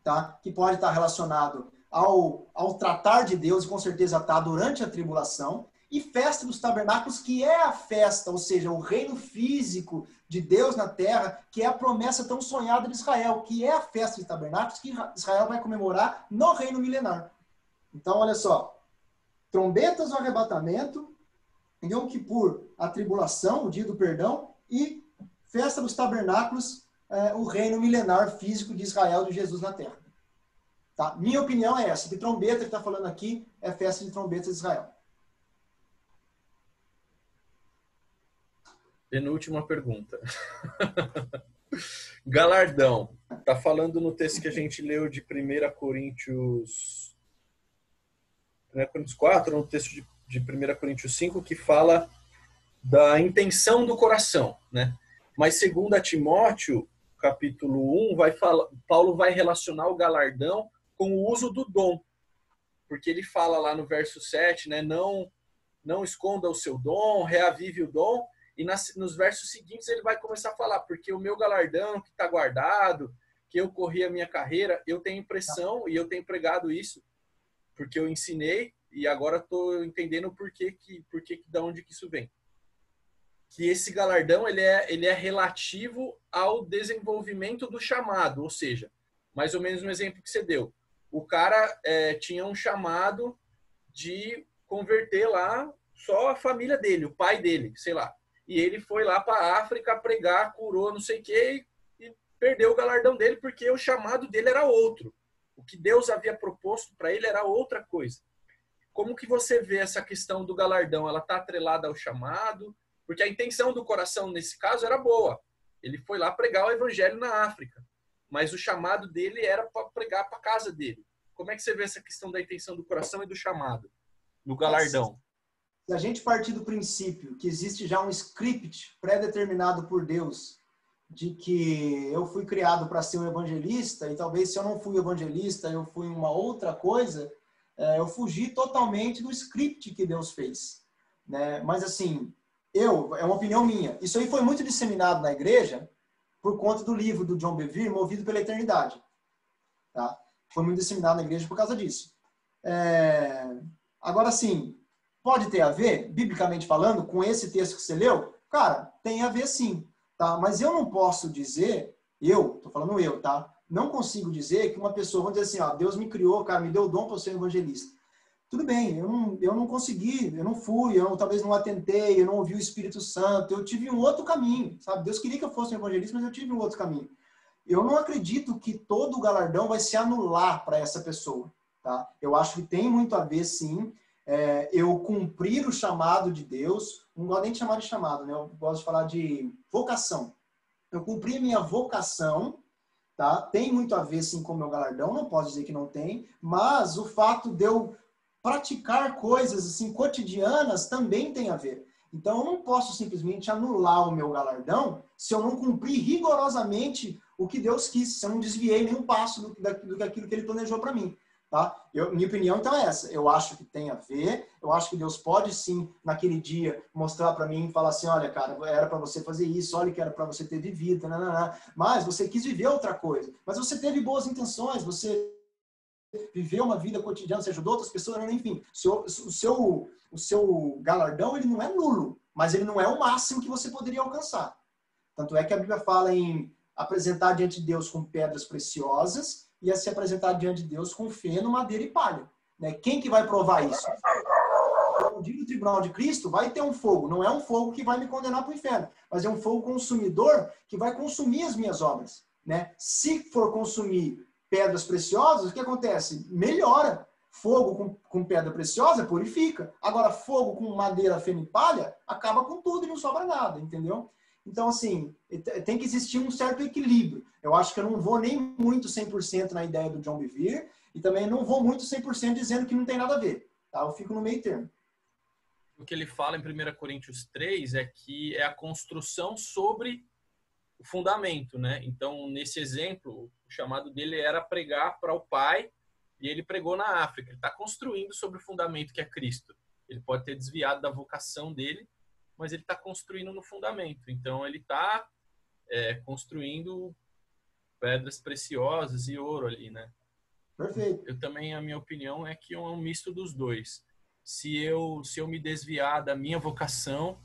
tá? Que pode estar relacionado ao tratar de Deus, e com certeza está durante a tribulação, e festa dos tabernáculos, que é a festa, ou seja, o reino físico de Deus na terra, que é a promessa tão sonhada de Israel, que é a festa de tabernáculos que Israel vai comemorar no reino milenar. Então, olha só, trombetas no arrebatamento, Yom Kippur, a tribulação, o dia do perdão, e festa dos tabernáculos, o reino milenar físico de Israel, de Jesus na terra. Tá? Minha opinião é essa, que trombeta que está falando aqui é festa de trombetas de Israel. Penúltima pergunta. Galardão. Está falando no texto que a gente leu de 1 Coríntios 4, no texto de 1 Coríntios 5, que fala da intenção do coração, né? Mas segundo a Timóteo, capítulo 1, Paulo vai relacionar o galardão com o uso do dom. Porque ele fala lá no verso 7, né? Não esconda o seu dom, reavive o dom. E nos versos seguintes ele vai começar a falar, porque o meu galardão que está guardado, que eu corri a minha carreira, eu tenho impressão, e eu tenho pregado isso, porque eu ensinei, e agora estou entendendo de onde que isso vem. Que esse galardão ele é relativo ao desenvolvimento do chamado, ou seja, mais ou menos no exemplo que você deu. O cara tinha um chamado de converter lá só a família dele, o pai dele, sei lá. E ele foi lá para a África pregar, curou, não sei o quê, e perdeu o galardão dele porque o chamado dele era outro. O que Deus havia proposto para ele era outra coisa. Como que você vê essa questão do galardão? Ela está atrelada ao chamado? Porque a intenção do coração, nesse caso, era boa. Ele foi lá pregar o evangelho na África. Mas o chamado dele era para pregar para a casa dele. Como é que você vê essa questão da intenção do coração e do chamado? Do galardão? Se a gente partir do princípio que existe já um script pré-determinado por Deus, de que eu fui criado para ser um evangelista, e talvez se eu não fui evangelista, eu fui uma outra coisa, eu fugi totalmente do script que Deus fez. Né? Mas assim, é uma opinião minha. Isso aí foi muito disseminado na igreja por conta do livro do John Bevere, Movido pela Eternidade. Tá? Foi muito disseminado na igreja por causa disso. Agora, sim, pode ter a ver, biblicamente falando, com esse texto que você leu? Cara, tem a ver sim. Tá? Mas eu não posso dizer, tô falando eu, tá? Não consigo dizer que uma pessoa, vamos dizer assim, ó, Deus me criou, cara, me deu o dom para ser um evangelista. Tudo bem, eu não consegui, eu não fui, talvez não atentei, eu não ouvi o Espírito Santo, eu tive um outro caminho, sabe? Deus queria que eu fosse um evangelista, mas eu tive um outro caminho. Eu não acredito que todo o galardão vai se anular para essa pessoa, tá? Eu acho que tem muito a ver, sim, eu cumprir o chamado de Deus, não gosto nem de chamar de chamado, né? Eu gosto de falar de vocação. Eu cumpri a minha vocação, tá? Tem muito a ver, sim, com o meu galardão, não posso dizer que não tem, mas o fato de eu praticar coisas assim cotidianas também tem a ver. Então, eu não posso simplesmente anular o meu galardão se eu não cumprir rigorosamente o que Deus quis, se eu não desviei nenhum passo daquilo que Ele planejou para mim. Tá? Minha opinião, então, é essa. Eu acho que tem a ver, eu acho que Deus pode, sim, naquele dia, mostrar para mim e falar assim, olha, cara, era para você fazer isso, olha que era para você ter vivido, mas você quis viver outra coisa. Mas você teve boas intenções, você viveu uma vida cotidiana, você ajudou outras pessoas, enfim. O seu galardão, ele não é nulo, mas ele não é o máximo que você poderia alcançar. Tanto é que a Bíblia fala em apresentar diante de Deus com pedras preciosas e a se apresentar diante de Deus com feno, madeira e palha. Né? Quem que vai provar isso? No dia do tribunal de Cristo vai ter um fogo. Não é um fogo que vai me condenar para o inferno, mas é um fogo consumidor que vai consumir as minhas obras. Né? Se for consumir pedras preciosas, o que acontece? Melhora. Fogo com pedra preciosa purifica. Agora, fogo com madeira, feno e palha acaba com tudo e não sobra nada, entendeu? Então, assim, tem que existir um certo equilíbrio. Eu acho que eu não vou nem muito 100% na ideia do John Bevere e também não vou muito 100% dizendo que não tem nada a ver. Tá? Eu fico no meio termo. O que ele fala em 1 Coríntios 3 é que é a construção sobre o fundamento, né? Então, nesse exemplo, o chamado dele era pregar para o pai e ele pregou na África. Ele está construindo sobre o fundamento que é Cristo. Ele pode ter desviado da vocação dele, mas ele está construindo no fundamento. Então, ele está construindo pedras preciosas e ouro ali, né? Perfeito. Eu também, a minha opinião é que é um misto dos dois. Se eu me desviar da minha vocação,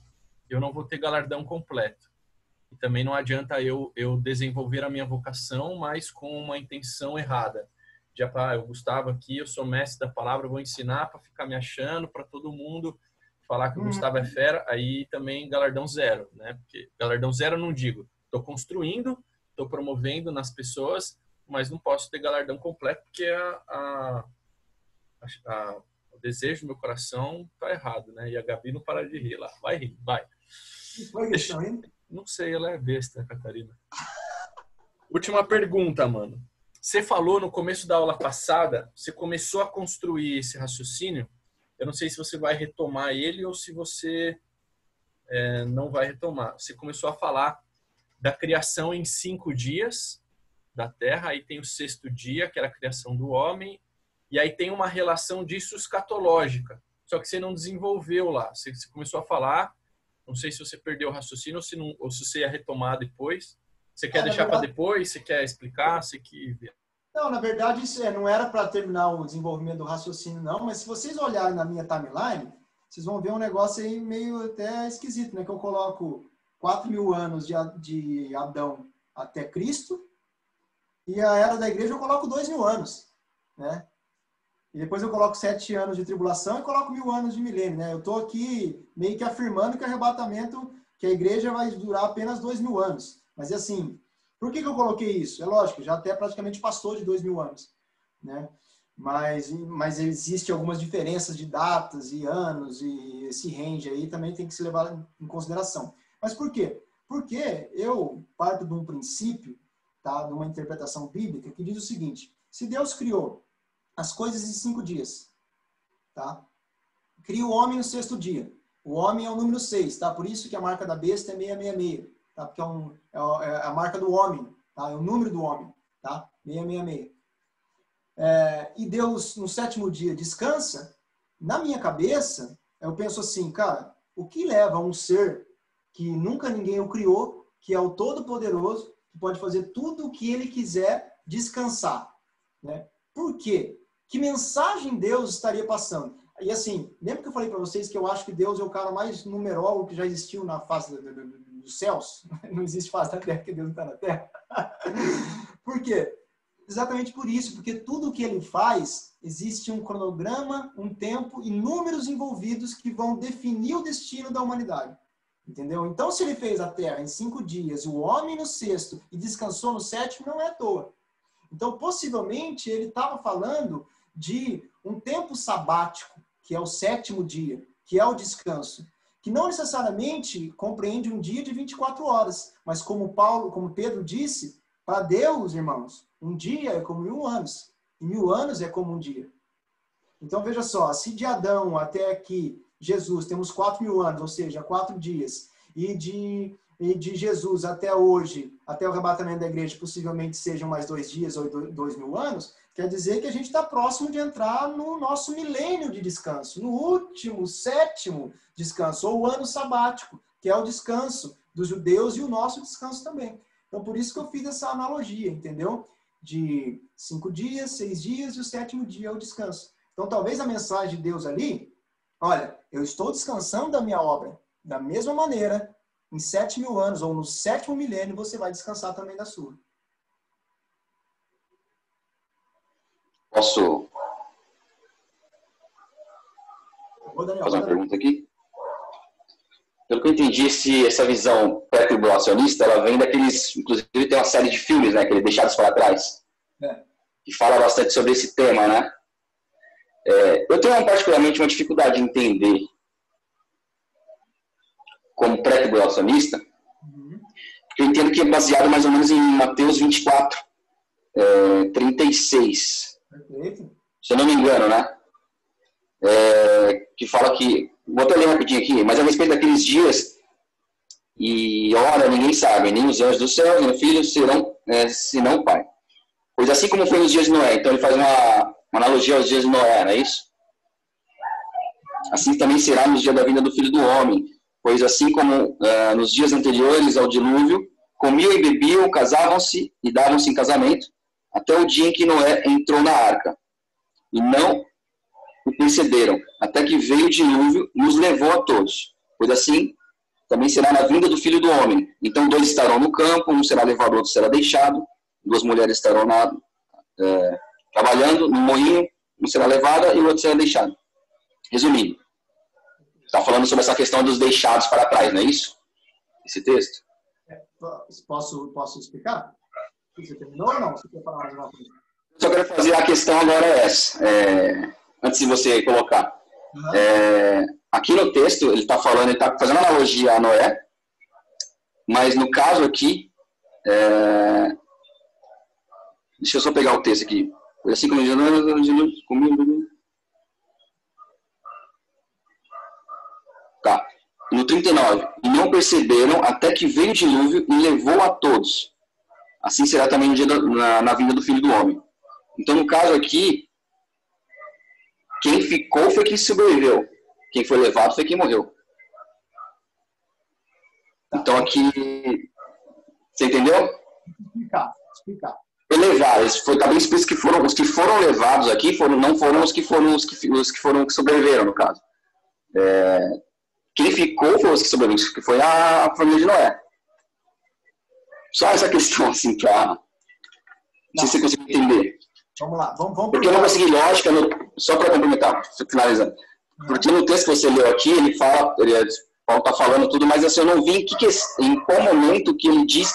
eu não vou ter galardão completo. E também não adianta eu desenvolver a minha vocação, mas com uma intenção errada. De, eu Gustavo aqui, eu sou mestre da palavra, eu vou ensinar para ficar me achando, para todo mundo falar que o Gustavo é fera, aí também galardão zero, né? Porque galardão zero eu não digo. Estou construindo, estou promovendo nas pessoas, mas não posso ter galardão completo, porque o desejo do meu coração está errado, né? E a Gabi não para de rir lá. Vai rir, vai. Não sei, ela é besta, Catarina. Última pergunta, mano. Você falou no começo da aula passada, você começou a construir esse raciocínio. Eu não sei se você vai retomar ele ou se você não vai retomar. Você começou a falar da criação em 5 dias da Terra, aí tem o 6º dia, que era a criação do homem, e aí tem uma relação disso escatológica. Só que você não desenvolveu lá. Você começou a falar, não sei se você perdeu o raciocínio ou se você ia retomar depois. Você quer deixar para depois? Você quer explicar? Você quer... Não, na verdade, isso não era para terminar o desenvolvimento do raciocínio, não. Mas se vocês olharem na minha timeline, vocês vão ver um negócio aí meio até esquisito, né? Que eu coloco 4.000 anos de Adão até Cristo e a era da igreja eu coloco 2.000 anos, né? E depois eu coloco 7 anos de tribulação e coloco 1.000 anos de milênio, né? Eu estou aqui meio que afirmando que o arrebatamento, que a igreja vai durar apenas 2.000 anos. Mas assim, por que eu coloquei isso? É lógico, já até praticamente passou de 2.000 anos, né? Mas existe algumas diferenças de datas e anos e esse range aí também tem que se levar em consideração. Mas por quê? Porque eu parto de um princípio, tá? De uma interpretação bíblica que diz o seguinte: se Deus criou as coisas em 5 dias, tá? Cria o homem no 6º dia. O homem é o número 6, tá? Por isso que a marca da besta é 666, tá? Porque é a marca do homem, tá? É o número do homem, tá? 666. E Deus, no 7º dia, descansa. Na minha cabeça, eu penso assim, cara, o que leva um ser que nunca ninguém o criou, que é o Todo-Poderoso, que pode fazer tudo o que ele quiser, descansar, né? Por quê? Que mensagem Deus estaria passando? E assim, lembra que eu falei para vocês que eu acho que Deus é o cara mais numerólogo que já existiu na face dos céus? Não existe face da terra que Deus não está na terra. Por quê? Exatamente por isso, porque tudo o que ele faz, existe um cronograma, um tempo e números envolvidos que vão definir o destino da humanidade. Entendeu? Então, se ele fez a terra em 5 dias, o homem no 6º e descansou no 7º, não é à toa. Então, possivelmente, ele estava falando de um tempo sabático, que é o 7º dia, que é o descanso, que não necessariamente compreende um dia de 24 horas, mas como Pedro disse, para Deus, irmãos, um dia é como 1.000 anos, e 1.000 anos é como um dia. Então, veja só, se de Adão até aqui, Jesus, temos 4.000 anos, ou seja, 4 dias, e de Jesus até hoje, até o arrebatamento da igreja, possivelmente sejam mais 2 dias ou 2.000 anos, quer dizer que a gente está próximo de entrar no nosso milênio de descanso, no último, 7º descanso, ou o ano sabático, que é o descanso dos judeus e o nosso descanso também. Então, por isso que eu fiz essa analogia, entendeu? De 5 dias, 6 dias e o 7º dia é o descanso. Então, talvez a mensagem de Deus ali, olha, eu estou descansando da minha obra, da mesma maneira, em 7.000 anos, ou no 7º milênio, você vai descansar também da sua. Posso fazer uma pergunta aqui? Pelo que eu entendi, essa visão pré-tribulacionista, ela vem daqueles... Inclusive, tem uma série de filmes, né? Aquele Deixados para Trás. Que fala bastante sobre esse tema, né? Eu tenho particularmente uma dificuldade de entender como pré-tribulacionista Eu entendo que é baseado mais ou menos em Mateus 24, 36. Perfeito. Se eu não me engano, né? Que fala que... Vou até ler rapidinho aqui, mas a respeito daqueles dias, e ora, ninguém sabe, nem os anjos do céu, nem o Filho serão, senão o Pai. Pois assim como foi nos dias de Noé. Então ele faz uma analogia aos dias de Noé, não é isso? Assim também será nos dias da vinda do Filho do Homem. Pois assim como nos dias anteriores ao dilúvio, comiam e bebiam, casavam-se e davam-se em casamento, até o dia em que Noé entrou na arca. E não o perceberam, até que veio o dilúvio e os levou a todos. Pois assim também será na vinda do Filho do Homem. Então 2 estarão no campo, um será levado, outro será deixado. 2 mulheres estarão trabalhando no moinho, um será levada e o outro será deixado. Resumindo, está falando sobre essa questão dos deixados para trás, não é isso? Esse texto? Posso explicar? Você terminou ou não? Você quer falar mais uma coisa? Eu só quero fazer a questão agora essa, antes de você colocar. Aqui no texto, ele está fazendo analogia a Noé, mas no caso aqui, deixa eu só pegar o texto aqui. Assim como comigo. Tá. No 39. E não perceberam até que veio o dilúvio e levou a todos. Assim será também no dia na vinda do Filho do Homem. Então, no caso aqui, quem ficou foi quem sobreviveu. Quem foi levado foi quem morreu. Então aqui, você entendeu? Explicar. Levados. Está bem explícito que os que foram levados aqui não foram os que sobreviveram, no caso. Quem ficou foi os que sobreviveram, que foi a família de Noé. Só essa questão, assim, para... Não sei se você conseguiu entender. Vamos lá, vamos porque eu não consegui lógica, só para complementar, finalizando. Porque no texto que você leu aqui, ele fala, Paulo está falando tudo, mas assim, eu não vi em qual momento que ele diz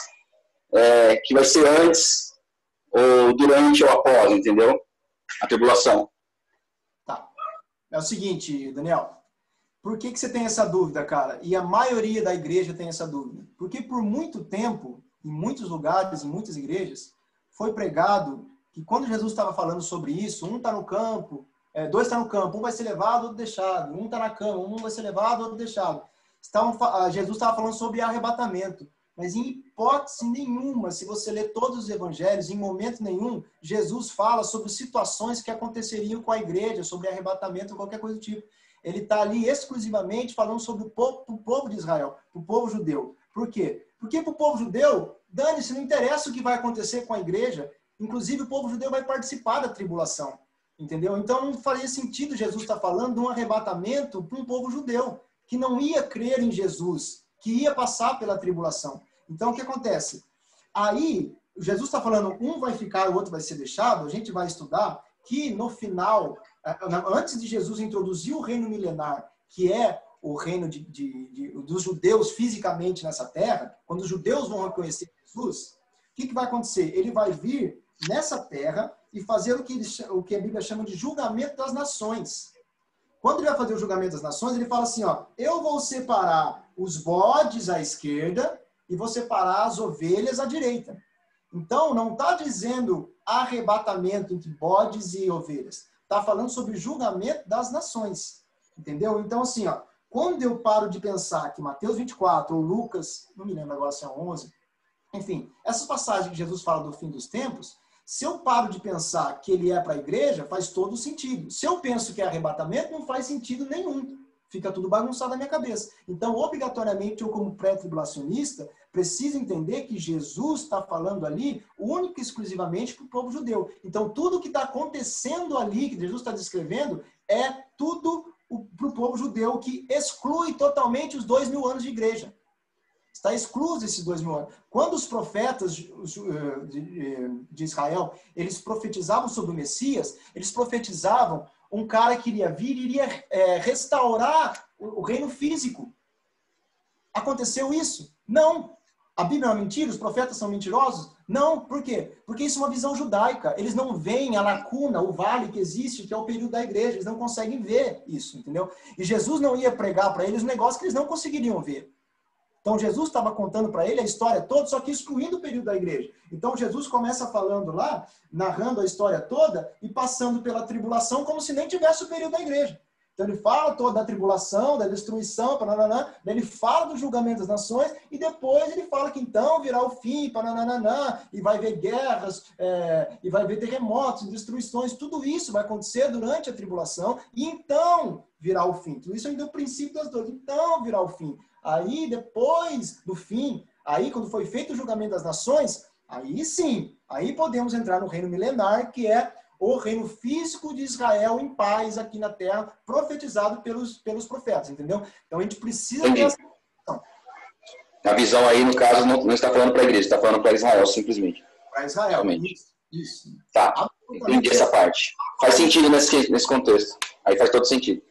que vai ser antes, ou durante ou após, entendeu? A tribulação. Tá. É o seguinte, Daniel. Por que você tem essa dúvida, cara? E a maioria da igreja tem essa dúvida. Porque por muito tempo, em muitos lugares, em muitas igrejas, foi pregado que quando Jesus estava falando sobre isso, um está no campo, 2 estão no campo, um vai ser levado, outro deixado. Um está na cama, um vai ser levado, outro deixado. Jesus estava falando sobre arrebatamento. Mas em hipótese nenhuma, se você ler todos os evangelhos, em momento nenhum, Jesus fala sobre situações que aconteceriam com a igreja, sobre arrebatamento ou qualquer coisa do tipo. Ele está ali exclusivamente falando sobre o povo de Israel, o povo judeu. Por quê? Porque para o povo judeu, dane-se, não interessa o que vai acontecer com a igreja, inclusive o povo judeu vai participar da tribulação. Entendeu? Então não faria sentido Jesus estar falando de um arrebatamento para um povo judeu, que não ia crer em Jesus, que ia passar pela tribulação. Então, o que acontece? Aí, Jesus está falando, um vai ficar, o outro vai ser deixado. A gente vai estudar que, no final, antes de Jesus introduzir o reino milenar, que é o reino dos judeus fisicamente nessa terra, quando os judeus vão reconhecer Jesus, o que vai acontecer? Ele vai vir nessa terra e fazer o que a Bíblia chama de julgamento das nações. Quando ele vai fazer o julgamento das nações, ele fala assim, eu vou separar os bodes à esquerda e vou separar as ovelhas à direita. Então, não está dizendo arrebatamento entre bodes e ovelhas. Está falando sobre julgamento das nações. Entendeu? Então, assim, quando eu paro de pensar que Mateus 24 ou Lucas, não me lembro agora se é 11, enfim, essas passagens que Jesus fala do fim dos tempos, se eu paro de pensar que ele é para a igreja, faz todo sentido. Se eu penso que é arrebatamento, não faz sentido nenhum. Fica tudo bagunçado na minha cabeça. Então, obrigatoriamente, eu como pré-tribulacionista, preciso entender que Jesus está falando ali única e exclusivamente para o povo judeu. Então, tudo que está acontecendo ali, que Jesus está descrevendo, é tudo para o povo judeu, que exclui totalmente os 2000 anos de igreja. Está excluso esses 2000 anos. Quando os profetas de Israel, eles profetizavam sobre o Messias, eles profetizavam um cara que iria vir e iria restaurar o reino físico. Aconteceu isso? Não. A Bíblia é uma mentira? Os profetas são mentirosos? Não. Por quê? Porque isso é uma visão judaica. Eles não veem a lacuna, o vale que existe, que é o período da igreja. Eles não conseguem ver isso, entendeu? E Jesus não ia pregar para eles um negócio que eles não conseguiriam ver. Então Jesus estava contando para ele a história toda, só que excluindo o período da igreja. Então Jesus começa falando lá, narrando a história toda e passando pela tribulação como se nem tivesse o período da igreja. Então ele fala toda da tribulação, da destruição, pananana, ele fala do julgamento das nações e depois ele fala que então virá o fim, pananana, e vai haver guerras, e vai haver terremotos, destruições, tudo isso vai acontecer durante a tribulação e então virá o fim. Tudo isso ainda é o princípio das dores, então virá o fim. Aí depois do fim, aí quando foi feito o julgamento das nações, aí sim, aí podemos entrar no reino milenar, que é o reino físico de Israel em paz aqui na terra, profetizado pelos profetas, entendeu? Então a gente precisa ter essa visão. A visão aí, no caso, não está falando para a igreja, está falando para Israel, simplesmente. Para Israel, realmente. Isso. Tá, entendi essa parte. Faz sentido nesse contexto. Aí faz todo sentido.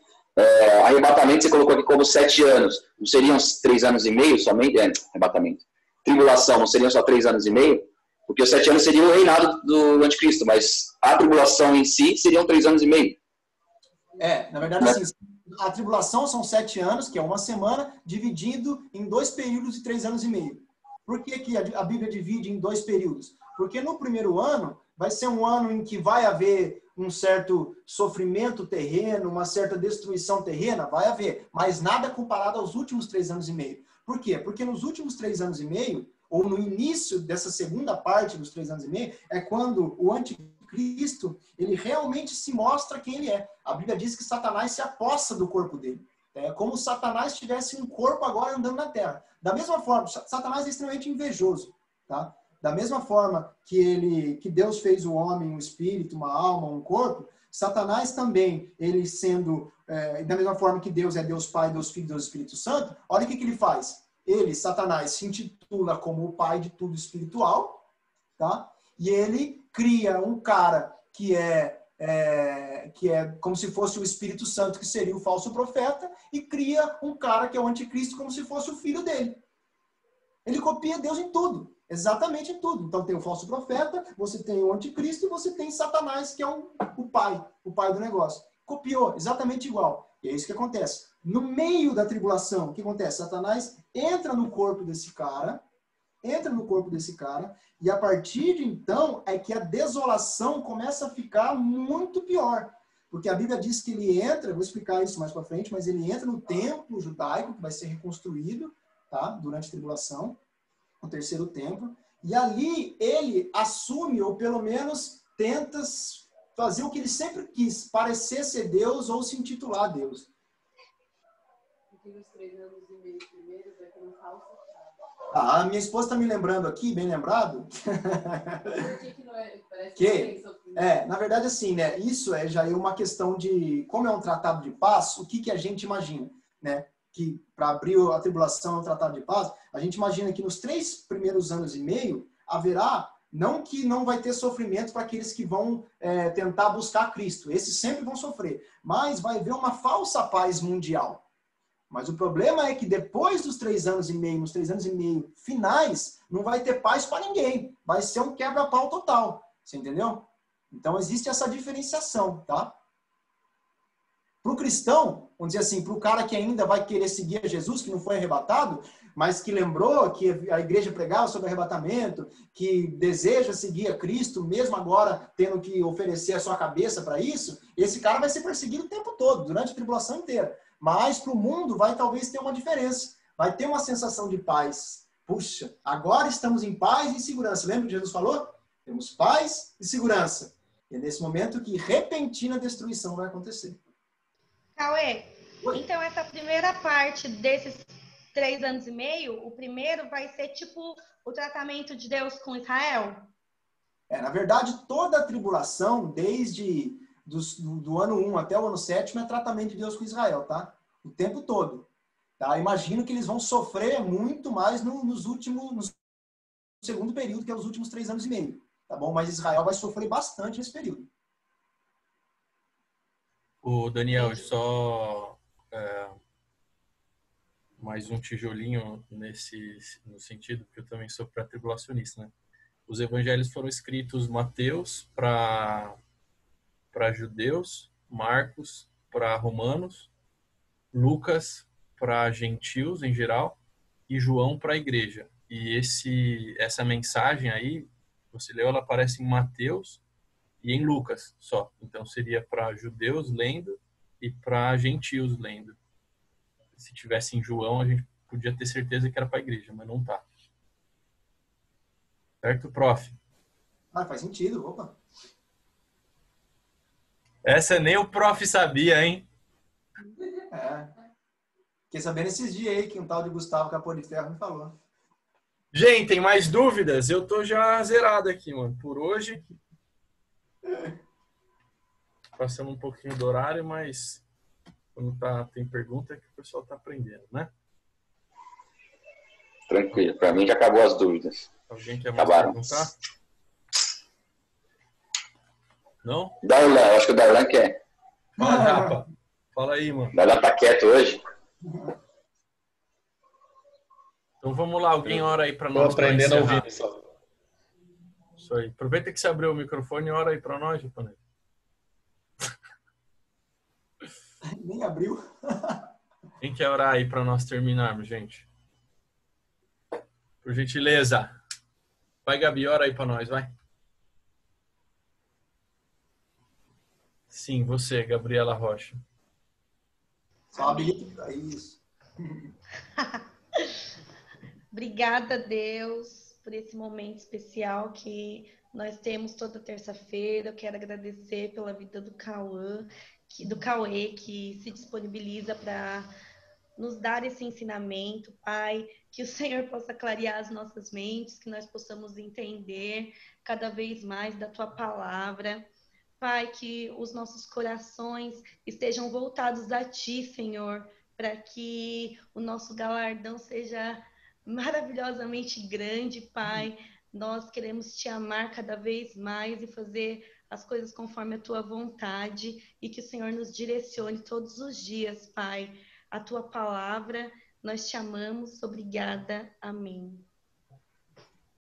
Arrebatamento, você colocou aqui como 7 anos. Não seriam 3 anos e meio somente? Arrebatamento. Tribulação, não seriam só 3 anos e meio? Porque os 7 anos seriam o reinado do anticristo, mas a tribulação em si seriam 3 anos e meio. Na verdade, assim, a tribulação são 7 anos, que é uma semana, dividido em 2 períodos de 3 anos e meio. Por que a Bíblia divide em 2 períodos? Porque no primeiro ano vai ser um ano em que vai haver um certo sofrimento terreno, uma certa destruição terrena, vai haver, mas nada comparado aos últimos 3 anos e meio. Por quê? Porque nos últimos 3 anos e meio, ou no início dessa segunda parte dos 3 anos e meio, é quando o anticristo, ele realmente se mostra quem ele é. A Bíblia diz que Satanás se apossa do corpo dele. É como se Satanás tivesse um corpo agora andando na terra. Da mesma forma, Satanás é extremamente invejoso, tá? Da mesma forma que Deus fez o homem, um espírito, uma alma, um corpo, Satanás também, ele sendo, da mesma forma que Deus é Deus Pai, Deus Filho, Deus Espírito Santo, olha o que ele faz. Ele, Satanás, se intitula como o pai de tudo espiritual, tá? E ele cria um cara que é como se fosse o Espírito Santo, que seria o falso profeta, e cria um cara que é o anticristo, como se fosse o filho dele. Ele copia Deus em tudo, exatamente em tudo. Então tem o falso profeta, você tem o anticristo e você tem Satanás, que é o pai do negócio. Copiou, exatamente igual. E é isso que acontece. No meio da tribulação, o que acontece? Satanás entra no corpo desse cara, e a partir de então é que a desolação começa a ficar muito pior. Porque a Bíblia diz que ele entra, vou explicar isso mais para frente, mas ele entra no templo judaico, que vai ser reconstruído, tá? Durante a tribulação, o terceiro templo, e ali ele assume, ou pelo menos tenta fazer o que ele sempre quis, parecer ser Deus ou se intitular Deus. Os 3 anos e meio primeiro vai ter um falso. A minha esposa está me lembrando aqui, bem lembrado. Por que não é? Parece na verdade, assim, né? Isso já é uma questão de, como é um tratado de paz, o que a gente imagina, né? Que para abrir a tribulação é um tratado de paz, a gente imagina que nos 3 primeiros anos e meio haverá, não que não vai ter sofrimento para aqueles que vão tentar buscar Cristo, esses sempre vão sofrer, mas vai haver uma falsa paz mundial. Mas o problema é que depois dos 3 anos e meio, nos 3 anos e meio finais, não vai ter paz para ninguém. Vai ser um quebra-pau total. Você entendeu? Então existe essa diferenciação, tá? Para o cristão, vamos dizer assim, para o cara que ainda vai querer seguir a Jesus, que não foi arrebatado, mas que lembrou que a igreja pregava sobre arrebatamento, que deseja seguir a Cristo, mesmo agora tendo que oferecer a sua cabeça para isso, esse cara vai ser perseguido o tempo todo, durante a tribulação inteira. Mas para o mundo vai talvez ter uma diferença. Vai ter uma sensação de paz. Puxa, agora estamos em paz e em segurança. Lembra que Jesus falou? Temos paz e segurança. E é nesse momento que repentina destruição vai acontecer. Cauê, então essa primeira parte desses 3 anos e meio, o primeiro vai ser tipo o tratamento de Deus com Israel? Na verdade, toda a tribulação, desde do ano 1 até o ano 7, é tratamento de Deus com Israel, tá? O tempo todo. Tá? Imagino que eles vão sofrer muito mais no segundo período, que é os últimos 3 anos e meio. Tá bom? Mas Israel vai sofrer bastante nesse período. O Daniel, só mais um tijolinho no sentido, porque eu também sou pré-tribulacionista, né? Os evangelhos foram escritos Mateus para judeus, Marcos para romanos, Lucas para gentios em geral e João para a igreja. E essa mensagem aí, você leu, ela aparece em Mateus e em Lucas só. Então seria para judeus lendo e para gentios lendo. Se tivesse em João, a gente podia ter certeza que era para a igreja, mas não tá. Certo, prof? Ah, faz sentido, opa. Essa nem o prof sabia, hein? É. Fiquei sabendo esses dias aí que um tal de Gustavo Capô de Ferro me falou. Gente, tem mais dúvidas? Eu tô já zerado aqui, mano. Por hoje. Passando um pouquinho do horário, mas quando tem pergunta é que o pessoal tá aprendendo, né? Tranquilo. Para mim já acabou as dúvidas. Alguém quer mais Acabaram. perguntar? Não? Darlan, acho que o Darlan quer. Fala, Rapa. Fala aí, mano. O Darlan tá quieto hoje. Então vamos lá, alguém ora aí para nós. Tô aprendendo a ouvir só. Isso aí. Aproveita que você abriu o microfone e ora aí para nós, japonês. Nem abriu. Quem quer orar aí para nós terminarmos, gente? Por gentileza. Vai, Gabi, ora aí para nós, vai. Sim, você, Gabriela Rocha. Só habilita para isso. Obrigada, Deus, por esse momento especial que nós temos toda terça-feira. Eu quero agradecer pela vida do Cauê, que se disponibiliza para nos dar esse ensinamento, Pai, que o Senhor possa clarear as nossas mentes, que nós possamos entender cada vez mais da Tua palavra. Pai, que os nossos corações estejam voltados a Ti, Senhor, para que o nosso galardão seja maravilhosamente grande, Pai. Nós queremos Te amar cada vez mais e fazer as coisas conforme a Tua vontade e que o Senhor nos direcione todos os dias, Pai. A Tua palavra, nós Te amamos. Obrigada. Amém.